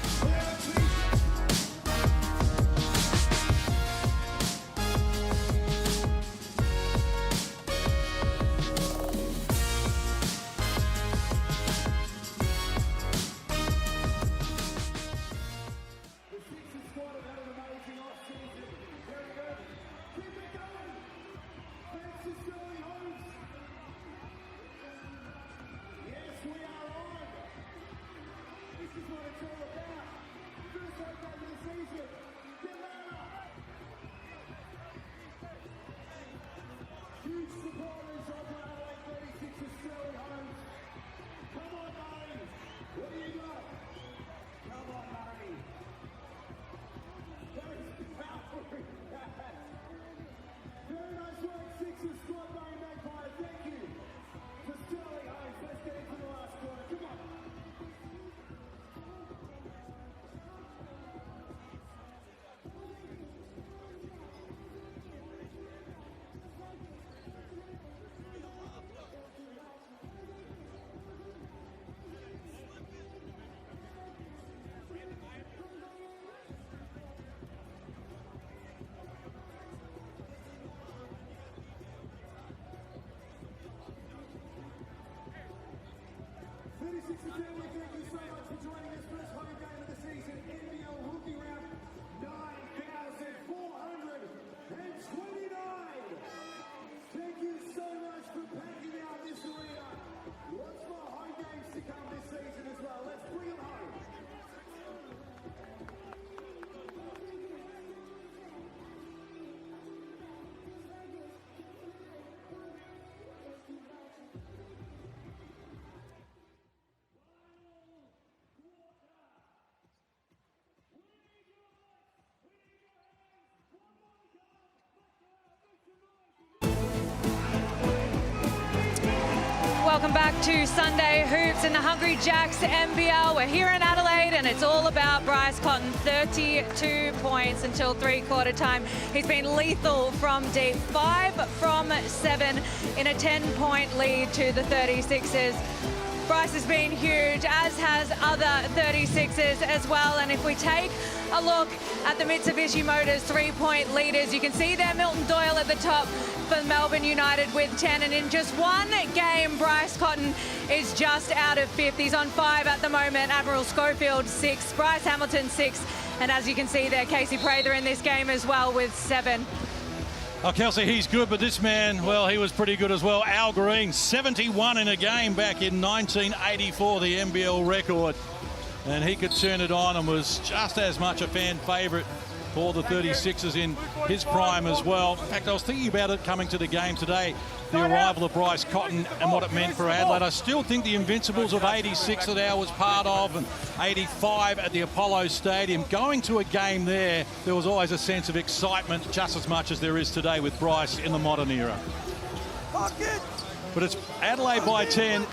Welcome back to Sunday Hoops in the Hungry Jacks NBL. We're here in Adelaide and it's all about Bryce Cotton. 32 points until three-quarter time. He's been lethal from deep. 5 from 7 in a 10-point lead to the 36ers. Bryce has been huge, as has other 36ers as well. And if we take a look at the Mitsubishi Motors three-point leaders, you can see there Milton Doyle at the top for Melbourne United with 10. And in just one game, Bryce Cotton is just out of 5th. He's on 5 at the moment. Admiral Schofield 6, Bryce Hamilton 6. And as you can see there, Casey Prather in this game as well with 7. Oh, Kelsey, he's good, but this man, well, he was pretty good as well. Al Green, 71 in a game back in 1984, the NBL record. And he could turn it on and was just as much a fan favourite for the 36ers in his prime as well. In fact, I was thinking about it coming to the game today, the arrival of Bryce Cotton and what it meant for Adelaide. I still think the Invincibles of 86 that Al was part of and 85 at the Apollo Stadium, going to a game there was always a sense of excitement just as much as there is today with Bryce in the modern era. But it's Adelaide by 10.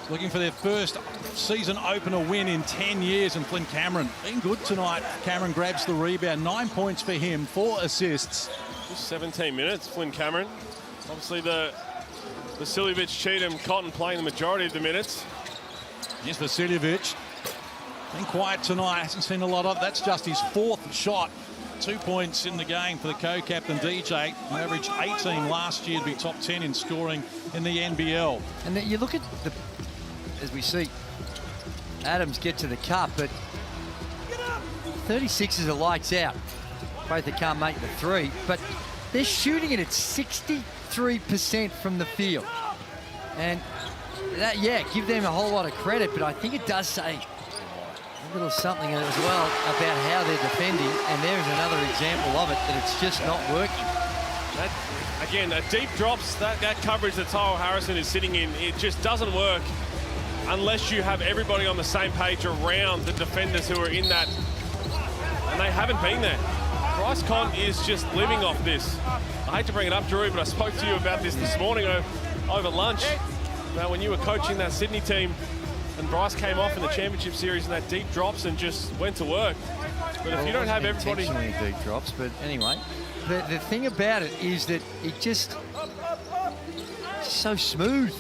Looking for their first season opener win in 10 years, and Flynn Cameron been good tonight. Cameron grabs the rebound, 9 points for him, 4 assists. Just 17 minutes, Flynn Cameron. Obviously the Vasiljevic, Cheatham, Cotton playing the majority of the minutes. Here's Vasiljevic. Been quiet tonight, hasn't seen a lot of. That's just his 4th shot. 2 points in the game for the co-captain DJ, who averaged 18 last year to be top 10 in scoring in the NBL. And you look at the, as we see Adams get to the cup, but 36ers are lights out. Both they can't make the three, but they're shooting it at 63% from the field. And that, yeah, give them a whole lot of credit, but I think it does say a little something as well about how they're defending, and there's another example of it, that it's just not working. That, again, deep drops, that coverage that Tyrell Harrison is sitting in, it just doesn't work unless you have everybody on the same page around the defenders who are in that, and they haven't been there. Bryce Cotton is just living off this. I hate to bring it up, Drew, but I spoke to you about this morning over lunch, about when you were coaching that Sydney team and Bryce came off in the championship series and that deep drops and just went to work. But if you don't have everybody... Intentionally deep drops, but anyway, the thing about it is that it just so smooth.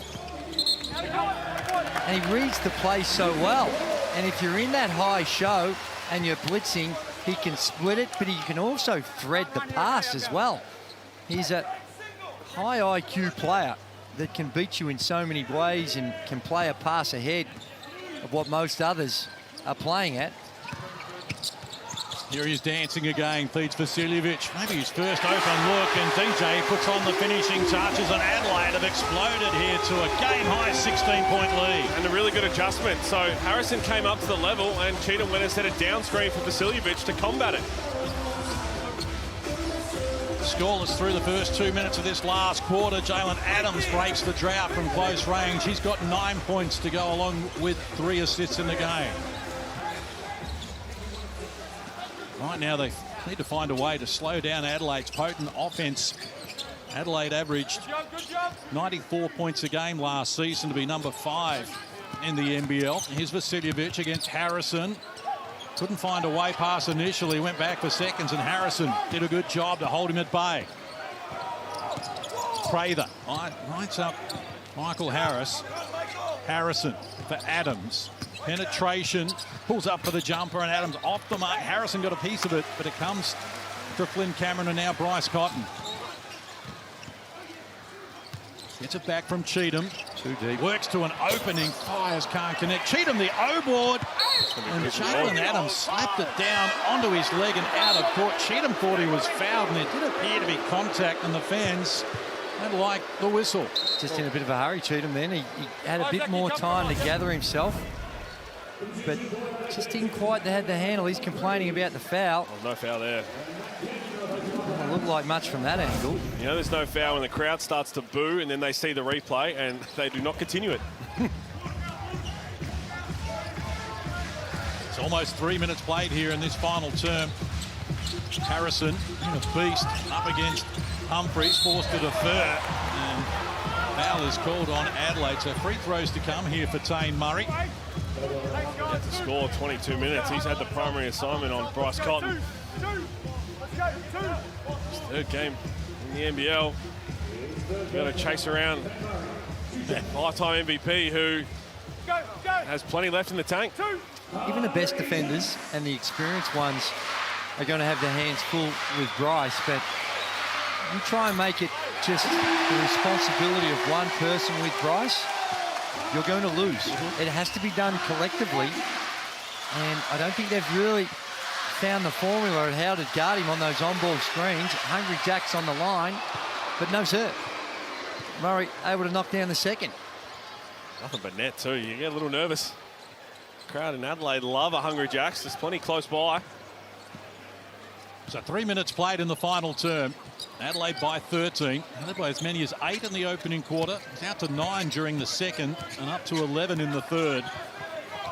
And he reads the play so well. And if you're in that high show and you're blitzing, he can split it, but he can also thread the pass as well. He's a high IQ player that can beat you in so many ways and can play a pass ahead of what most others are playing at. Here he is dancing again, feeds Vasiljevic. Maybe his first open look, and DJ puts on the finishing touches, and Adelaide have exploded here to a game-high 16-point lead. And a really good adjustment. So Harrison came up to the level, and Cheatham went and set a down screen for Vasiljevic to combat it. Scoreless through the first 2 minutes of this last quarter. Jalen Adams breaks the drought from close range. He's got 9 points to go along with 3 assists in the game. Right now they need to find a way to slow down Adelaide's potent offense. Adelaide averaged 94 points a game last season to be number 5 in the NBL. Here's Vasiljevic against Harrison. Couldn't find a way pass initially, went back for seconds, and Harrison did a good job to hold him at bay. Prather lights up Michael Harris. Harrison for Adams. Penetration, pulls up for the jumper, and Adams off the mark. Harrison got a piece of it, but it comes to Flynn Cameron and now Bryce Cotton. Gets it back from Cheatham. Too deep. Works to an opening, fires, can't connect. Cheatham the O-board, and Jalen Adams slapped it down onto his leg and out of court. Cheatham thought he was fouled, and there did appear to be contact, and the fans don't like the whistle. Just in a bit of a hurry, Cheatham then. He had a bit more time to gather himself, but just didn't quite have the handle. He's complaining about the foul. Oh, no foul there. Doesn't look like much from that angle. You know, there's no foul when the crowd starts to boo and then they see the replay and they do not continue it. It's almost 3 minutes played here in this final term. Harrison, a beast, up against Humphries, forced to defer. And Foul is called on Adelaide, so free throws to come here for Tane Murray. Yeah, to score 22 minutes. He's had the primary assignment on Bryce Cotton. His third game in the NBL. Got to chase around that five-time MVP who has plenty left in the tank. Even the best defenders and the experienced ones are going to have their hands full with Bryce, but you try and make it just the responsibility of one person with Bryce, you're going to lose. It has to be done collectively, and I don't think they've really found the formula of how to guard him on those on-ball screens. Hungry Jack's on the line, but no serve. Murray able to knock down the second. Nothing but net too. You get a little nervous. Crowd in Adelaide love a Hungry Jacks. There's plenty close by. So 3 minutes played in the final term. Adelaide by 13. Led by as many as 8 in the opening quarter. It's out to 9 during the second and up to 11 in the third.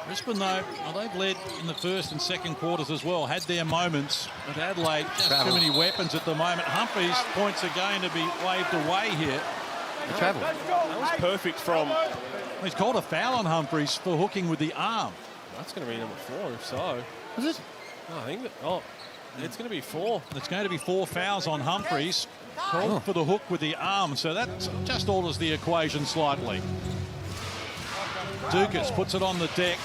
Brisbane, though, well, they've led in the first and second quarters as well. Had their moments, but Adelaide just too many weapons at the moment. Humphrey's points are going to be waved away here. The travel. That was perfect from... He's called a foul on Humphreys for hooking with the arm. That's going to be number 4 if so. Is it? Oh, I think that... Oh, it's going to be 4. It's going to be 4 fouls on Humphreys. Called for the hook with the arm, so that just alters the equation slightly. Dukas puts it on the deck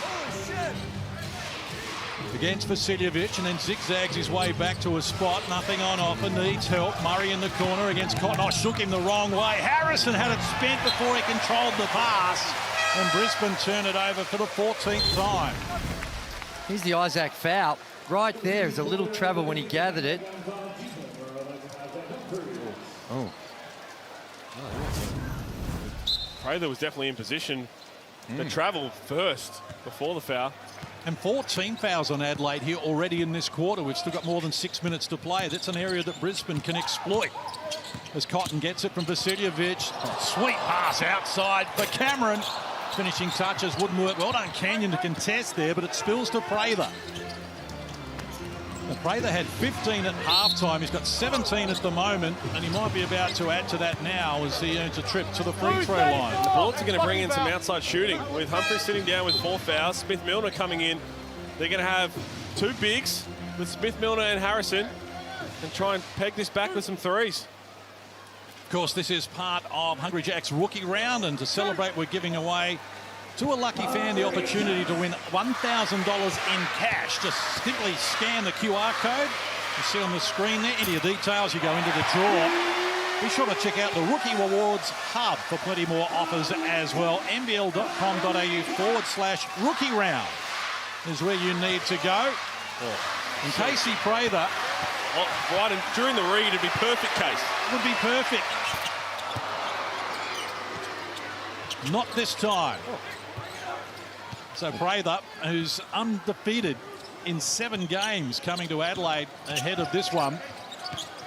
against Vasiljevic and then zigzags his way back to a spot. Nothing on offer, needs help. Murray in the corner against Cotton. Oh, shook him the wrong way. Harrison had it spent before he controlled the pass. And Brisbane turn it over for the 14th time. Here's the Isaac foul. Right there is a little travel when he gathered it. Oh. Prather was definitely in position. The travel first before the foul. And 14 fouls on Adelaide here already in this quarter. We've still got more than 6 minutes to play. That's an area that Brisbane can exploit. As Cotton gets it from Vasiljevic. Sweet pass outside for Cameron. Finishing touches wouldn't work. Well done, Canyon, to contest there, but it spills to Prather. Prather had 15 at halftime. He's got 17 at the moment, and he might be about to add to that now as he earns a trip to the free throw line. The Bullets are going to bring in some outside shooting with Humphrey sitting down with 4 fouls. Smith-Milner coming in. They're going to have 2 bigs with Smith-Milner and Harrison and try and peg this back with some threes. Of course, this is part of Hungry Jack's rookie round, and to celebrate, we're giving away to a lucky fan the opportunity to win $1,000 in cash. Just simply scan the QR code you see on the screen there. Enter your details, you go into the draw. Be sure to check out the Rookie Rewards Hub for plenty more offers as well. NBL.com.au/rookie round is where you need to go. And Casey Prather. Right, and during the read, it'd be perfect, Case. Would be perfect. Not this time. So Prather, who's undefeated in 7 games coming to Adelaide ahead of this one,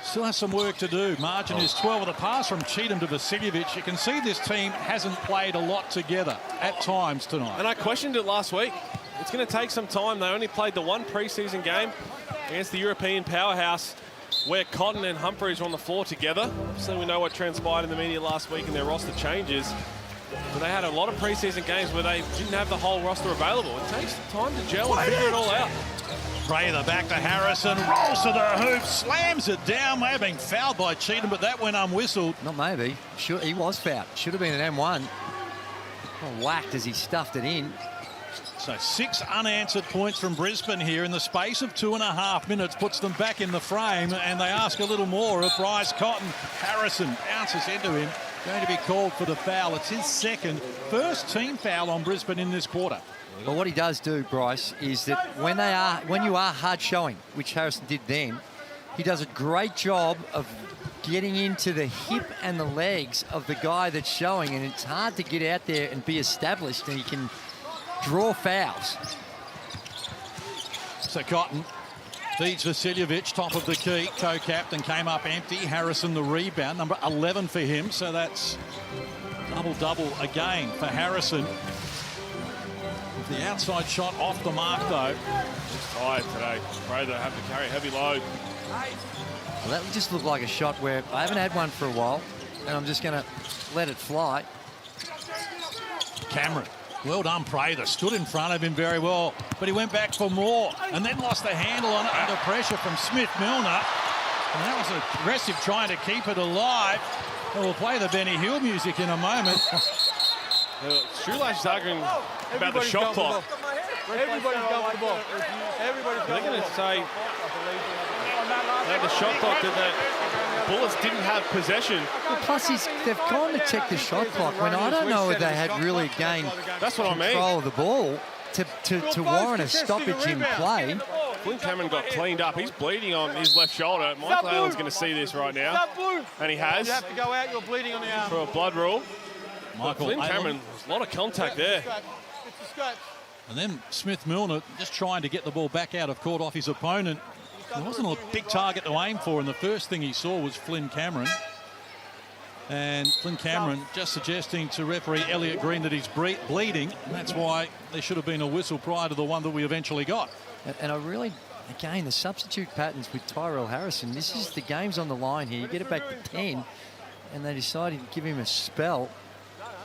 still has some work to do. Margin is 12 with a pass from Cheatham to Vasiljevic. You can see this team hasn't played a lot together at times tonight. And I questioned it last week. It's going to take some time. They only played the 1 preseason game against the European powerhouse where Cotton and Humphreys were on the floor together. So we know what transpired in the media last week and their roster changes. But they had a lot of preseason games where they didn't have the whole roster available. It takes time to gel and figure it all out. Prather back to Harrison, rolls to the hoop, slams it down. May have been fouled by Cheatham, but that went unwhistled. Not maybe. Sure, he was fouled. Should have been an M1. Oh, whacked as he stuffed it in. So 6 unanswered points from Brisbane here in the space of 2.5 minutes, puts them back in the frame, and they ask a little more of Bryce Cotton. Harrison bounces into him, going to be called for the foul. It's his first team foul on Brisbane in this quarter. But what he does do, Bryce, is that when you are hard showing, which Harrison did then, he does a great job of getting into the hip and the legs of the guy that's showing, and it's hard to get out there and be established, and he can draw fouls. So Cotton feeds Vasiljevic, top of the key. Co-captain came up empty. Harrison the rebound, number 11 for him. So that's double-double again for Harrison. The outside shot off the mark, though. Just tired today. Prather have to carry a heavy load. Well, that just looked like a shot where I haven't had one for a while. and I'm just going to let it fly. Cameron, well done, Prather. Stood in front of him very well, but he went back for more and then lost the handle on it under pressure from Smith-Milner. And that was aggressive, trying to keep it alive. And we'll play the Benny Hill music in a moment. Shoelash is arguing about the shot clock. Everybody's going for the ball. They're going to say that the shot clock did that. Bullets didn't have possession. Well, plus, they've gone to check the shot clock when I don't know if they had really gained control of the ball to warrant a stoppage in play. Flynn Cameron got cleaned up. He's bleeding on his left shoulder. Michael Allen's going to see this right now. And he has. You have to go out, you're bleeding on the arm. For a blood rule. Flynn Cameron, a lot of contact there. It's a scratch. And then Smith-Milner just trying to get the ball back out of court off his opponent. There wasn't a big target to aim for, and the first thing he saw was Flynn Cameron. And Flynn Cameron just suggesting to referee Elliot Green that he's bleeding, and that's why there should have been a whistle prior to the one that we eventually got. And I really, again, the substitute patterns with Tyrell Harrison, this is the game's on the line here. You get it back to 10, and they decided to give him a spell.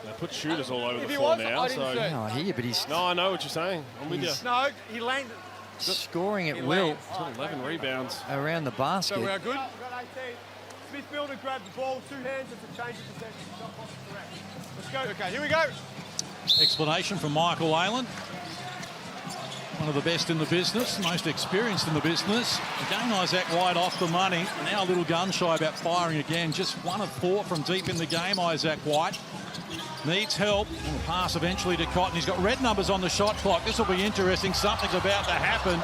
They put shooters all over the floor now. So. No, I hear, but he's... No, I know what you're saying. I'm with you. No, he landed. Scoring at will. 11 rebounds. Around the basket. So we are good. Smith-Milner grabbed the ball, 2 hands, it's a change of possession. Let's go. Okay, here we go. Explanation from Michael Whalen. One of the best in the business, most experienced in the business. Again, Isaac White off the money. Now a little gun shy about firing again. Just 1 of 4 from deep in the game, Isaac White. Needs help. And pass eventually to Cotton. He's got red numbers on the shot clock. This will be interesting. Something's about to happen.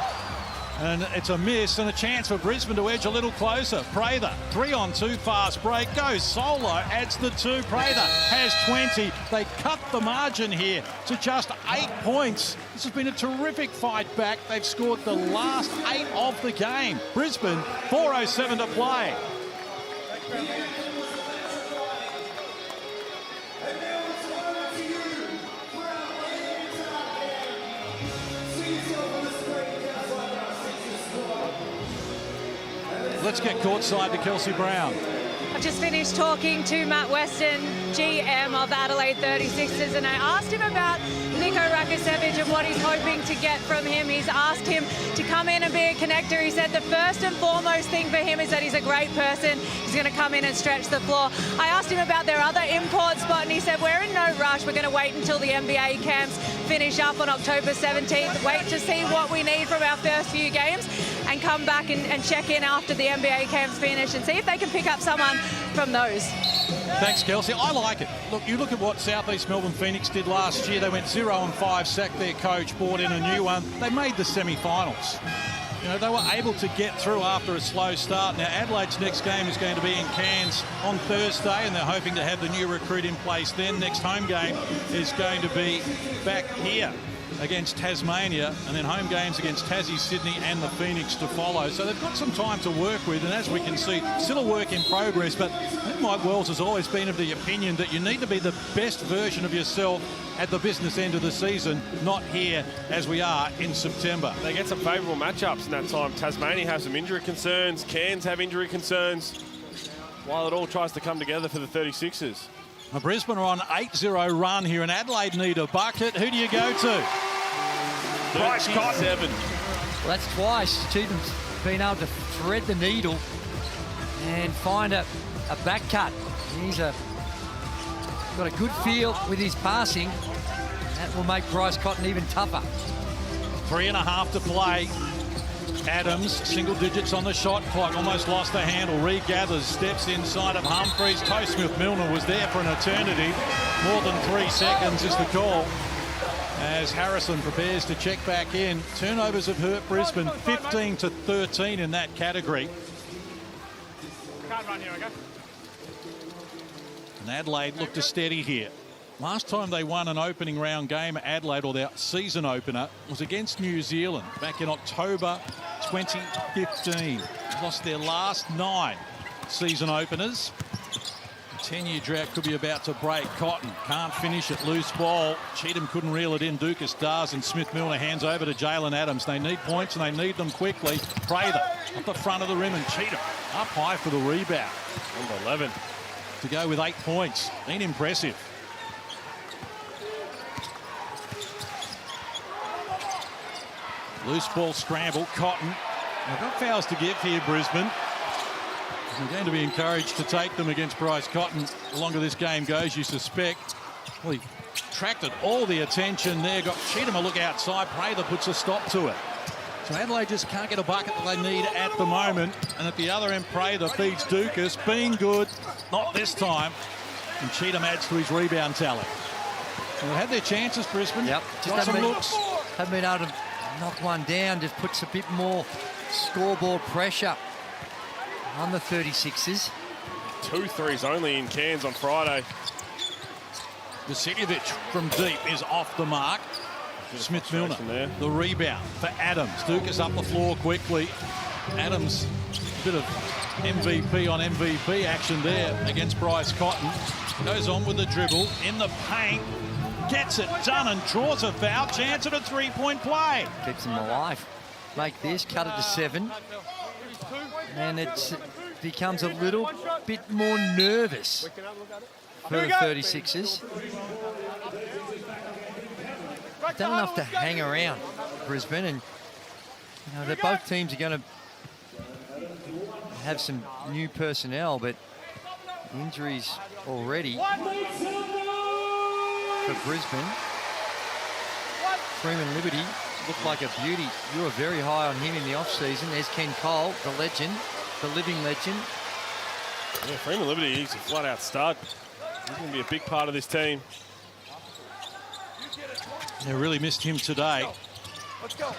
And it's a miss and a chance for Brisbane to edge a little closer. Prather, 3-on-2 fast break, goes solo, adds the 2. Prather has 20. They cut the margin here to just 8 points. This has been a terrific fight back. They've scored the last 8 of the game. Brisbane, 4:07 to play. Let's get courtside to Kelsey Brown. I've just finished talking to Matt Weston, GM of the Adelaide 36ers, and I asked him about Nico Rakasevich and what he's hoping to get from him. He's asked him to come in and be a connector. He said the first and foremost thing for him is that he's a great person. He's going to come in and stretch the floor. I asked him about their other import spot, and he said, we're in no rush. We're going to wait until the NBA camps finish up on October 17th. Wait to see what we need from our first few games and come back and check in after the NBA camps finish and see if they can pick up someone from those. Thanks, Kelsey. I like it. Look, you look at what Southeast Melbourne Phoenix did last year. They went 0-5, sacked their coach, brought in a new one. They made the semi-finals. You know, they were able to get through after a slow start. Now, Adelaide's next game is going to be in Cairns on Thursday, and they're hoping to have the new recruit in place then. Next home game is going to be back here against Tasmania, and then home games against Tassie, Sydney and the Phoenix to follow. So they've got some time to work with, and as we can see, still a work in progress. But Mike Wells has always been of the opinion that you need to be the best version of yourself at the business end of the season, not here as we are in September. They get some favourable matchups in that time. Tasmania have some injury concerns. Cairns have injury concerns. While it all tries to come together for the 36ers. Now, Brisbane are on 8-0 run here, and Adelaide need a bucket. Who do you go to? Bryce Cotton. Well, that's twice Cheatham's been able to thread the needle and find a back cut. He's got a good feel with his passing. That will make Bryce Cotton even tougher. 3.5 to play. Adams, single digits on the shot clock, almost lost the handle, regathers, steps inside of Humphreys. Smith-Milner was there for an eternity. More than 3 seconds is the call as Harrison prepares to check back in. Turnovers have hurt Brisbane, 15-13 in that category. Can't run here, okay? And Adelaide looked to steady here. Last time they won an opening round game at Adelaide, or their season opener, was against New Zealand back in October 2015. Lost their last 9 season openers. The 10-year drought could be about to break. Cotton can't finish it, loose ball. Cheatham couldn't reel it in. Dukas does, and Smith-Milner hands over to Jalen Adams. They need points, and they need them quickly. Prather up the front of the rim, and Cheatham up high for the rebound. Number 11. to go with 8 points. Been impressive. Loose ball scramble. Cotton. They've got fouls to give here, Brisbane. They're going to be encouraged to take them against Bryce Cotton. The longer this game goes, you suspect. Well, he attracted all the attention there. Got Cheatham a look outside. Prather puts a stop to it. So Adelaide just can't get a bucket that they need at the moment. And at the other end, Prather feeds Dukas. Being good, not this time. And Cheatham adds to his rebound tally. They've had their chances, Brisbane. Yep. Got some looks. Haven't been able to knock one down. Just puts a bit more scoreboard pressure on the 36ers. 2 threes only in Cairns on Friday. Vasiljevic from deep is off the mark. Smith-Milner, the rebound for Adams. Dukas up the floor quickly. Adams, a bit of MVP on MVP action there against Bryce Cotton. Goes on with the dribble in the paint. Gets it done and draws a foul. Chance at a three-point play. Keeps them alive. Like this, cut it to 7. And it becomes a little bit more nervous for the 36ers. Done enough to hang around Brisbane, and you know that both teams are going to have some new personnel, but injuries already for Brisbane. Freeman Liberty looked like a beauty. You were very high on him in the off-season. There's Ken Cole, the legend, the living legend. Yeah, Freeman Liberty, he's a flat-out stud. He's going to be a big part of this team. They really missed him today. Let's go.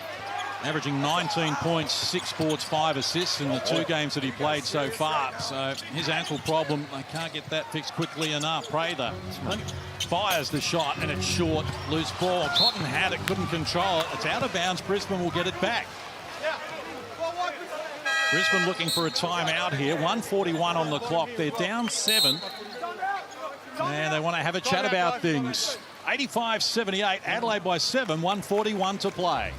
Averaging 19 points, 6 boards, 5 assists in the 2 games that he played so far. So his ankle problem, they can't get that fixed quickly enough. Prather fires the shot and it's short. Loose ball. Cotton had it, couldn't control it. It's out of bounds. Brisbane will get it back. Brisbane looking for a timeout here. 1:41 on the clock. They're down 7. And they want to have a chat about things. 85-78, Adelaide by 7, 1:41 to play.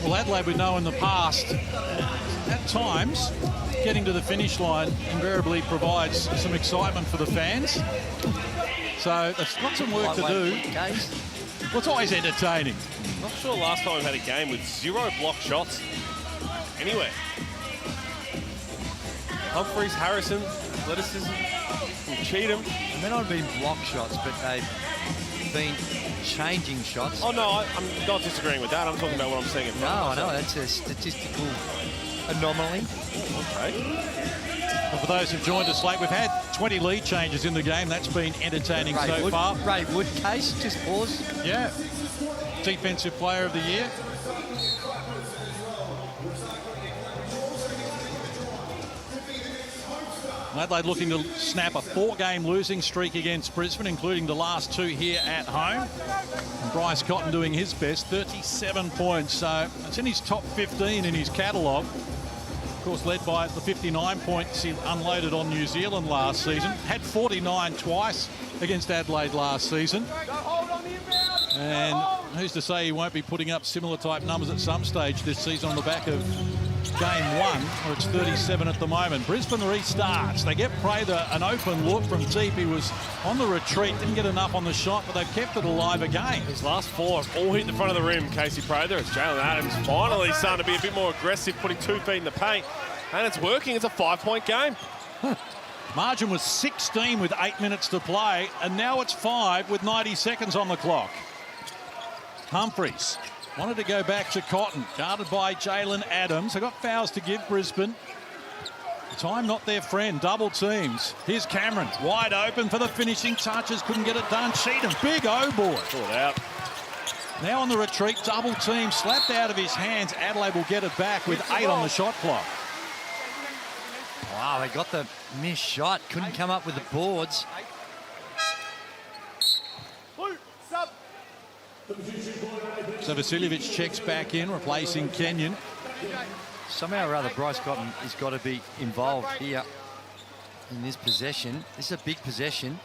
Well, Adelaide, we know in the past, at times, getting to the finish line invariably provides some excitement for the fans. So they've got some work to do. Well, it's always entertaining. Not sure last time we've had a game with 0 block shots anywhere. Humphreys, Harrison, athleticism from Cheatham. They might not have been block shots, but they've been changing shots. Oh, no, I'm not disagreeing with that. I'm talking about what I'm seeing in front of I myself. know. That's a statistical anomaly. Okay. Well, for those who've joined us late, we've had 20 lead changes in the game. That's been entertaining so far. Ray Wood case, just pause. Yeah. Defensive Player of the Year. Adelaide looking to snap a 4-game losing streak against Brisbane, including the last 2 here at home. And Bryce Cotton doing his best, 37 points. So it's in his top 15 in his catalogue. Of course, led by the 59 points he unloaded on New Zealand last season. Had 49 twice against Adelaide last season. And who's to say he won't be putting up similar type numbers at some stage this season on the back of game 1, where it's 37 at the moment. Brisbane restarts. They get Prather an open look from deep. He was on the retreat, didn't get enough on the shot, but they've kept it alive again. His last 4 have all hit the front of the rim, Casey Prather. It's Jalen Adams finally starting to be a bit more aggressive, putting 2 feet in the paint. And it's working. It's a 5-point game. Margin was 16 with 8 minutes to play, and now it's 5 with 90 seconds on the clock. Humphreys wanted to go back to Cotton, guarded by Jalen Adams. They got fouls to give Brisbane. Time not their friend, double teams. Here's Cameron, wide open for the finishing touches, couldn't get it done. Cheatham, big O-board. Pull it out. Now on the retreat, double team, slapped out of his hands. Adelaide will get it back with 8 on the shot clock. Wow, they got the missed shot, couldn't come up with the boards. So Vasiljevic checks back in, replacing Kenyon. Somehow or other, Bryce Cotton has got to be involved here. in this possession. This is a big possession.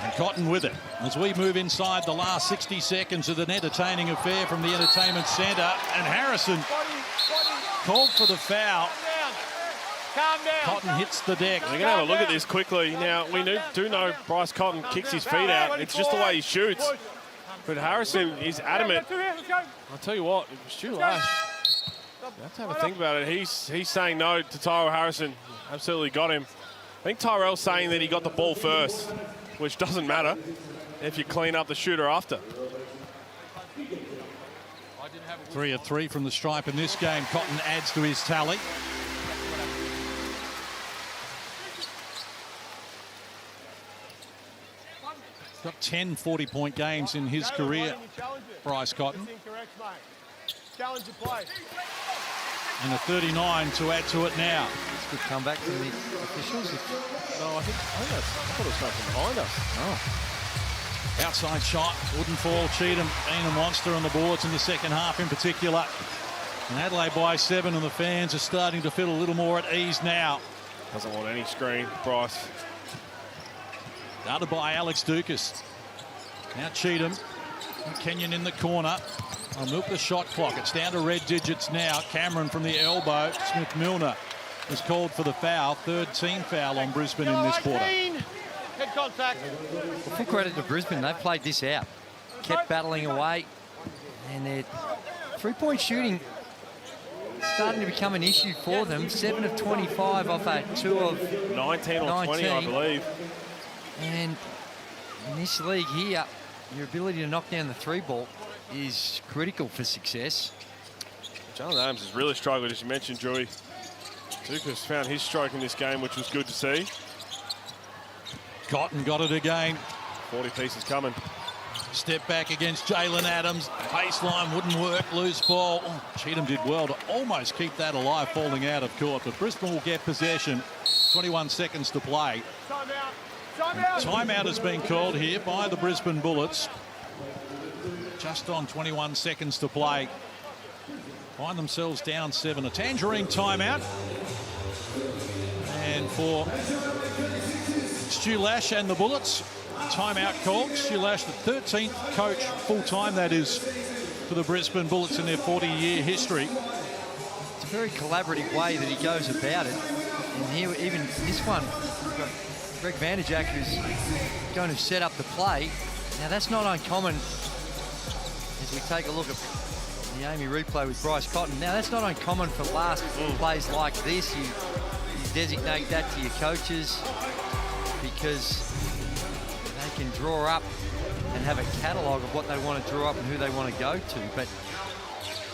And Cotton with it. As we move inside the last 60 seconds of an entertaining affair from the Entertainment Centre. And Harrison called for the foul. Calm down. Cotton hits the deck. We're going to have a look at this quickly. Now, we do know Bryce Cotton kicks his feet out. It's just the way he shoots. But Harrison is adamant. I'll tell you what, Stu Lash, you have to have a think about it. He's saying no to Tyrell Harrison. Absolutely got him. I think Tyrell's saying that he got the ball first, which doesn't matter if you clean up the shooter after. 3 of 3 from the stripe in this game. Cotton adds to his tally. He's got 10 40-point games in his career, Bryce Cotton. Challenge the play. And a 39 to add to it now. It's a good comeback from the officials. No, I thought it was going from behind us. Oh. Outside shot, wouldn't fall. Cheatham being a monster on the boards in the second half in particular. And Adelaide by 7, and the fans are starting to feel a little more at ease now. Doesn't want any screen, Bryce. Guarded by Alex Dukas. Now Cheatham. And Kenyon in the corner. I'll milk the shot clock. It's down to red digits now. Cameron from the elbow. Smith-Milner is called for the foul. 3rd team foul on Brisbane in this quarter. Head contact. Well, full credit to Brisbane. They played this out. Kept battling away. And their three-point shooting starting to become an issue for them. 7 of 25 off a 2 of 19 or 20, I believe. And in this league here, your ability to knock down the 3-ball is critical for success. John Adams has really struggled, as you mentioned, Drewy. Dukas found his stroke in this game, which was good to see. Cotton got it again. 40 pieces coming. Step back against Jalen Adams. Baseline wouldn't work. Loose ball. Oh, Cheatham did well to almost keep that alive, falling out of court. But Brisbane will get possession. 21 seconds to play. Timeout has been called here by the Brisbane Bullets. Just on 21 seconds to play. Find themselves down 7. A tangerine timeout. And for Stu Lash and the Bullets, timeout called. Stu Lash, the 13th coach full-time, that is, for the Brisbane Bullets in their 40-year history. It's a very collaborative way that he goes about it. And here, even this one, we've got Greg Vanderjack, who's going to set up the play. Now, that's not uncommon as we take a look at the Amy replay with Bryce Cotton. Now, that's not uncommon for last plays like this. You designate that to your coaches because they can draw up and have a catalogue of what they want to draw up and who they want to go to. But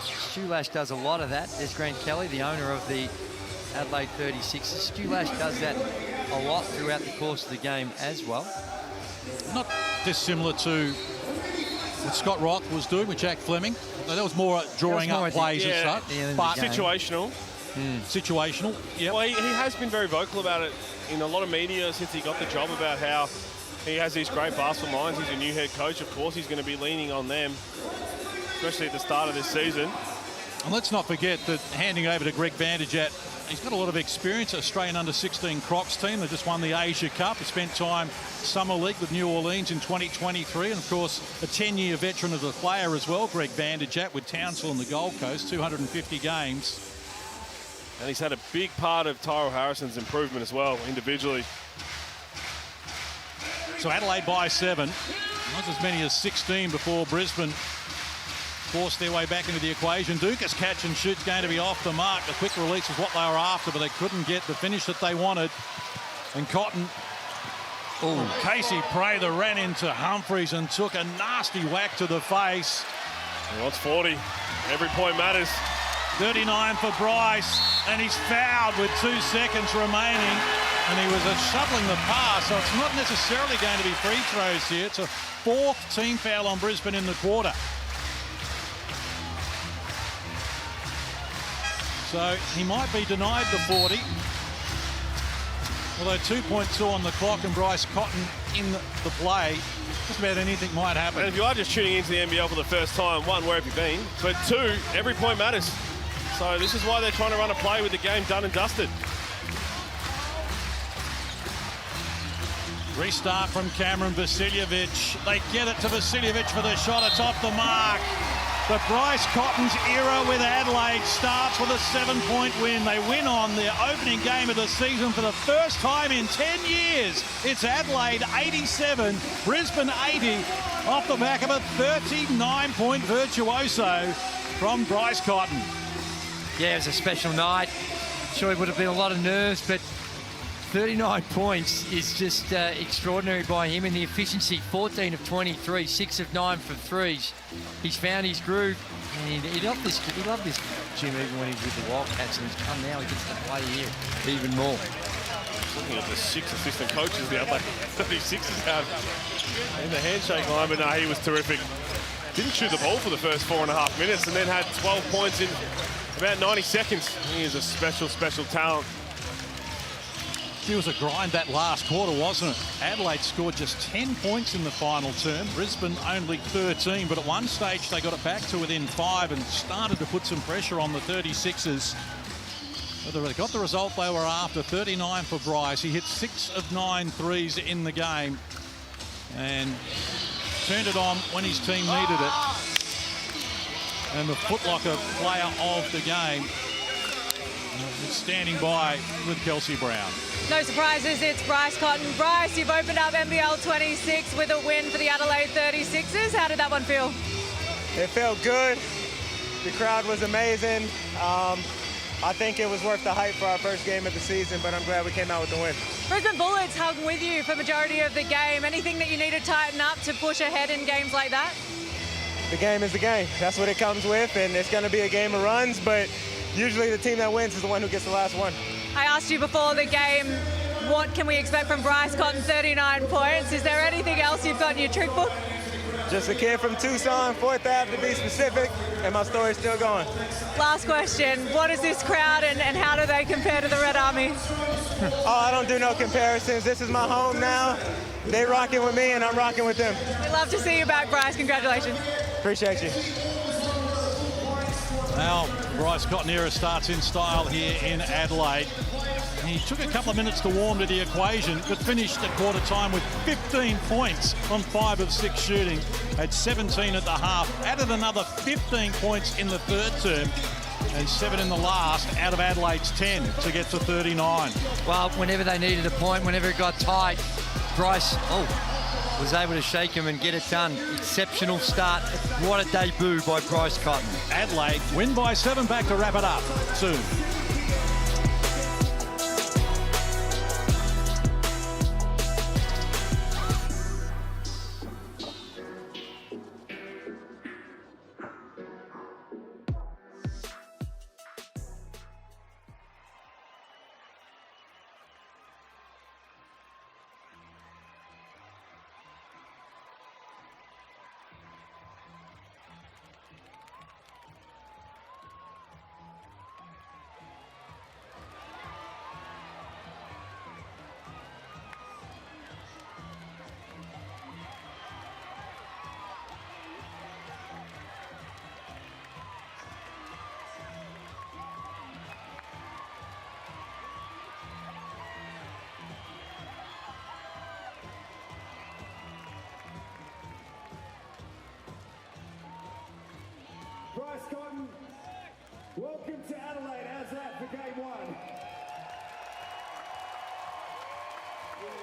Stu Lash does a lot of that. There's Grant Kelly, the owner of the Adelaide 36ers. Stu Lash does that a lot throughout the course of the game as well. Not dissimilar to what Scott Roth was doing with Jack Fleming. That was more drawing up plays as such. But situational. Situational, yeah. Well, he has been very vocal about it in a lot of media since he got the job, about how he has these great basketball minds. He's a new head coach. Of course, he's going to be leaning on them, especially at the start of this season. And let's not forget that handing over to Greg Vanderjagt, he's got a lot of experience. Australian under-16 Crocs team. They just won the Asia Cup. He spent time Summer League with New Orleans in 2023. And, of course, a 10-year veteran of the player as well, Greg Vanderjagt, with Townsville and the Gold Coast, 250 games. And he's had a big part of Tyrell Harrison's improvement as well, individually. So Adelaide by 7. Not as many as 16 before Brisbane forced their way back into the equation. Dukas catch and shoot's going to be off the mark. The quick release is what they were after, but they couldn't get the finish that they wanted. And Cotton, Casey Prather ran into Humphreys and took a nasty whack to the face. Well, it's 40. Every point matters. 39 for Bryce, and he's fouled with 2 seconds remaining. And he was shoveling the pass, so it's not necessarily going to be free throws here. It's a 4th team foul on Brisbane in the quarter. So he might be denied the 40. Although 2.2 on the clock and Bryce Cotton in the play, just about anything might happen. And if you are just tuning into the NBL for the first time, 1, where have you been? But 2, every point matters. So this is why they're trying to run a play with the game done and dusted. Restart from Cameron Vasiljevic. They get it to Vasiljevic for the shot. It's off the mark. But Bryce Cotton's era with Adelaide starts with a 7-point win. They win on the opening game of the season for the first time in 10 years. It's Adelaide 87, Brisbane 80, off the back of a 39-point virtuoso from Bryce Cotton. Yeah, it was a special night. Sure, it would have been a lot of nerves, but 39 points is just extraordinary by him, and the efficiency, 14 of 23, 6 of 9 for threes. He's found his groove, and he loved this Jim even when he's with the Wildcats, and he's come now, he gets to play here even more. Looking at the 6 assistant coaches the Adelaide 36ers have in the handshake line, but no, he was terrific. Didn't shoot the ball for the first 4.5 minutes and then had 12 points in about 90 seconds. He is a special, special talent. It was a grind that last quarter, wasn't it? Adelaide scored just 10 points in the final term. Brisbane only 13, but at one stage they got it back to within 5 and started to put some pressure on the 36ers. But they got the result they were after, 39 for Bryce. He hit 6 of 9 threes in the game and turned it on when his team needed it. And the footlocker player of the game standing by with Kelsey Brown. No surprises, it's Bryce Cotton. Bryce, you've opened up NBL26 with a win for the Adelaide 36ers. How did that one feel? It felt good. The crowd was amazing. I think it was worth the hype for our first game of the season, but I'm glad we came out with the win. Brisbane Bullets hung with you for the majority of the game. Anything that you need to tighten up to push ahead in games like that? The game is the game. That's what it comes with, and it's going to be a game of runs, but usually the team that wins is the one who gets the last one. I asked you before the game, what can we expect from Bryce Cotton, 39 points? Is there anything else you've got in your trick book? Just a kid from Tucson, 4th Ave to be specific, and my story's still going. Last question, what is this crowd and how do they compare to the Red Army? Oh, I don't do no comparisons. This is my home now. They rocking with me and I'm rocking with them. We'd love to see you back, Bryce. Congratulations. Appreciate you. Now, Bryce Cotton era starts in style here in Adelaide. He took a couple of minutes to warm to the equation, but finished at quarter time with 15 points from 5 of 6 shooting, had 17 at the half, added another 15 points in the third term, and 7 in the last out of Adelaide's 10 to get to 39. Well, whenever they needed a point, whenever it got tight, Bryce was able to shake him and get it done. Exceptional start. What a debut by Bryce Cotton. Adelaide win by 7, back to wrap it up soon. Bryce Cotton, welcome to Adelaide. How's that for game one? It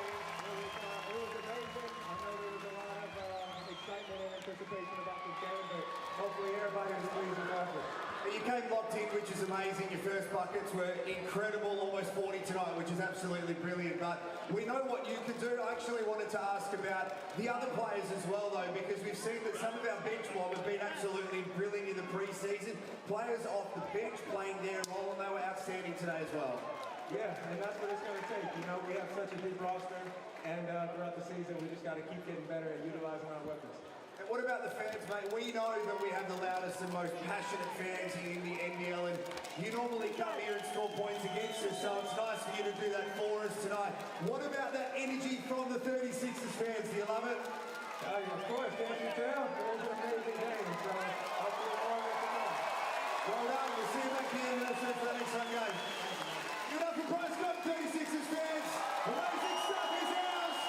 was amazing. I know there was a lot of excitement and anticipation about this game, but hopefully everybody was pleased with it. You came locked in, which is amazing. Your first buckets were incredible, almost 40 tonight, which is absolutely brilliant. But we know what you can do. I actually wanted to ask about the other players as well, though, because we've seen that some of our bench mob have been absolutely brilliant in the pre-season. Players off the bench playing their role, and they were outstanding today as well. Yeah, and that's what it's going to take. You know, we have such a deep roster, and throughout the season, we just got to keep getting better at utilizing our weapons. And what about the fans, mate? We know that we have the loudest and most passionate fans in the NBL, and you normally come here and score points against us, so it's nice for you to do that for us tonight. What about that energy from the 36ers fans? Do you love it? Of course, can't you tell? It was an amazing game, so hopefully more of it tonight. Well done. We'll see you back here for the next home game. Give it up for Bryce Cotton, 36ers fans. Amazing stuff. He's ours.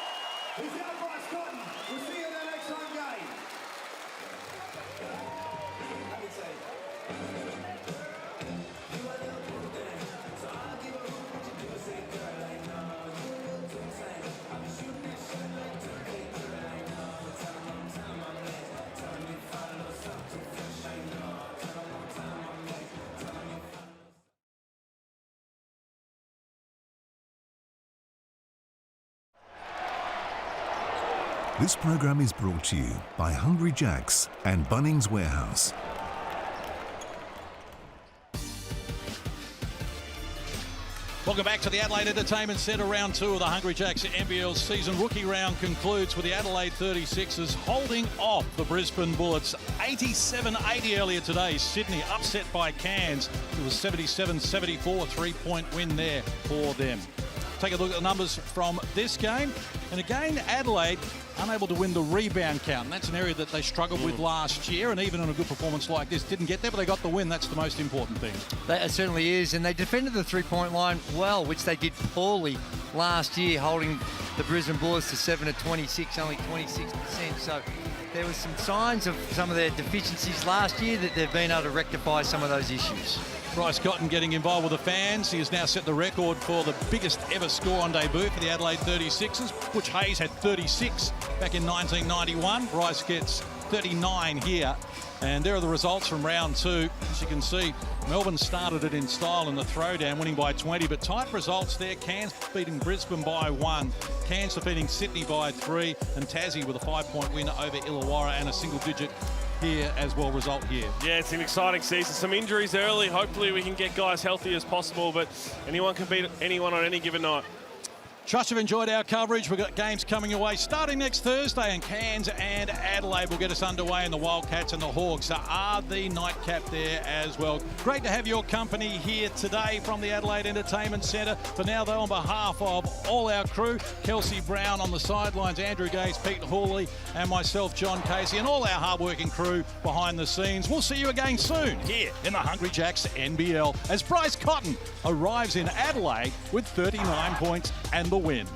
He's our Bryce Cotton. We'll see you in the next home game. This program is brought to you by Hungry Jack's and Bunnings Warehouse. Welcome back to the Adelaide Entertainment Centre. Round 2 of the Hungry Jacks NBL season rookie round concludes with the Adelaide 36ers holding off the Brisbane Bullets 87-80 earlier today. Sydney upset by Cairns. It was 77-74, 3-point win there for them. Take a look at the numbers from this game. And again, Adelaide unable to win the rebound count. And that's an area that they struggled with last year. And even on a good performance like this, didn't get there, but they got the win. That's the most important thing. That certainly is. And they defended the three-point line well, which they did poorly last year, holding the Brisbane Bullets to 7 of 26, only 26%. So there was some signs of some of their deficiencies last year that they've been able to rectify some of those issues. Bryce Cotton getting involved with the fans. He has now set the record for the biggest ever score on debut for the Adelaide 36ers. Butch Hayes had 36 back in 1991. Bryce gets 39 here. And there are the results from round 2. As you can see, Melbourne started it in style in the throwdown, winning by 20, but tight results there. Cairns beating Brisbane by 1. Cairns defeating Sydney by 3. And Tassie with a 5-point win over Illawarra and a single-digit here as well result here. Yeah, it's an exciting season. Some injuries early. Hopefully we can get guys healthy as possible, but anyone can beat anyone on any given night. Trust you've enjoyed our coverage. We've got games coming away starting next Thursday, and Cairns and Adelaide will get us underway, and the Wildcats and the Hawks are the nightcap there as well. Great to have your company here today from the Adelaide Entertainment Centre. For now, though, on behalf of all our crew, Kelsey Brown on the sidelines, Andrew Gaze, Pete Hawley, and myself, John Casey, and all our hard-working crew behind the scenes. We'll see you again soon here in the Hungry Jacks NBL as Bryce Cotton arrives in Adelaide with 39 points and the win.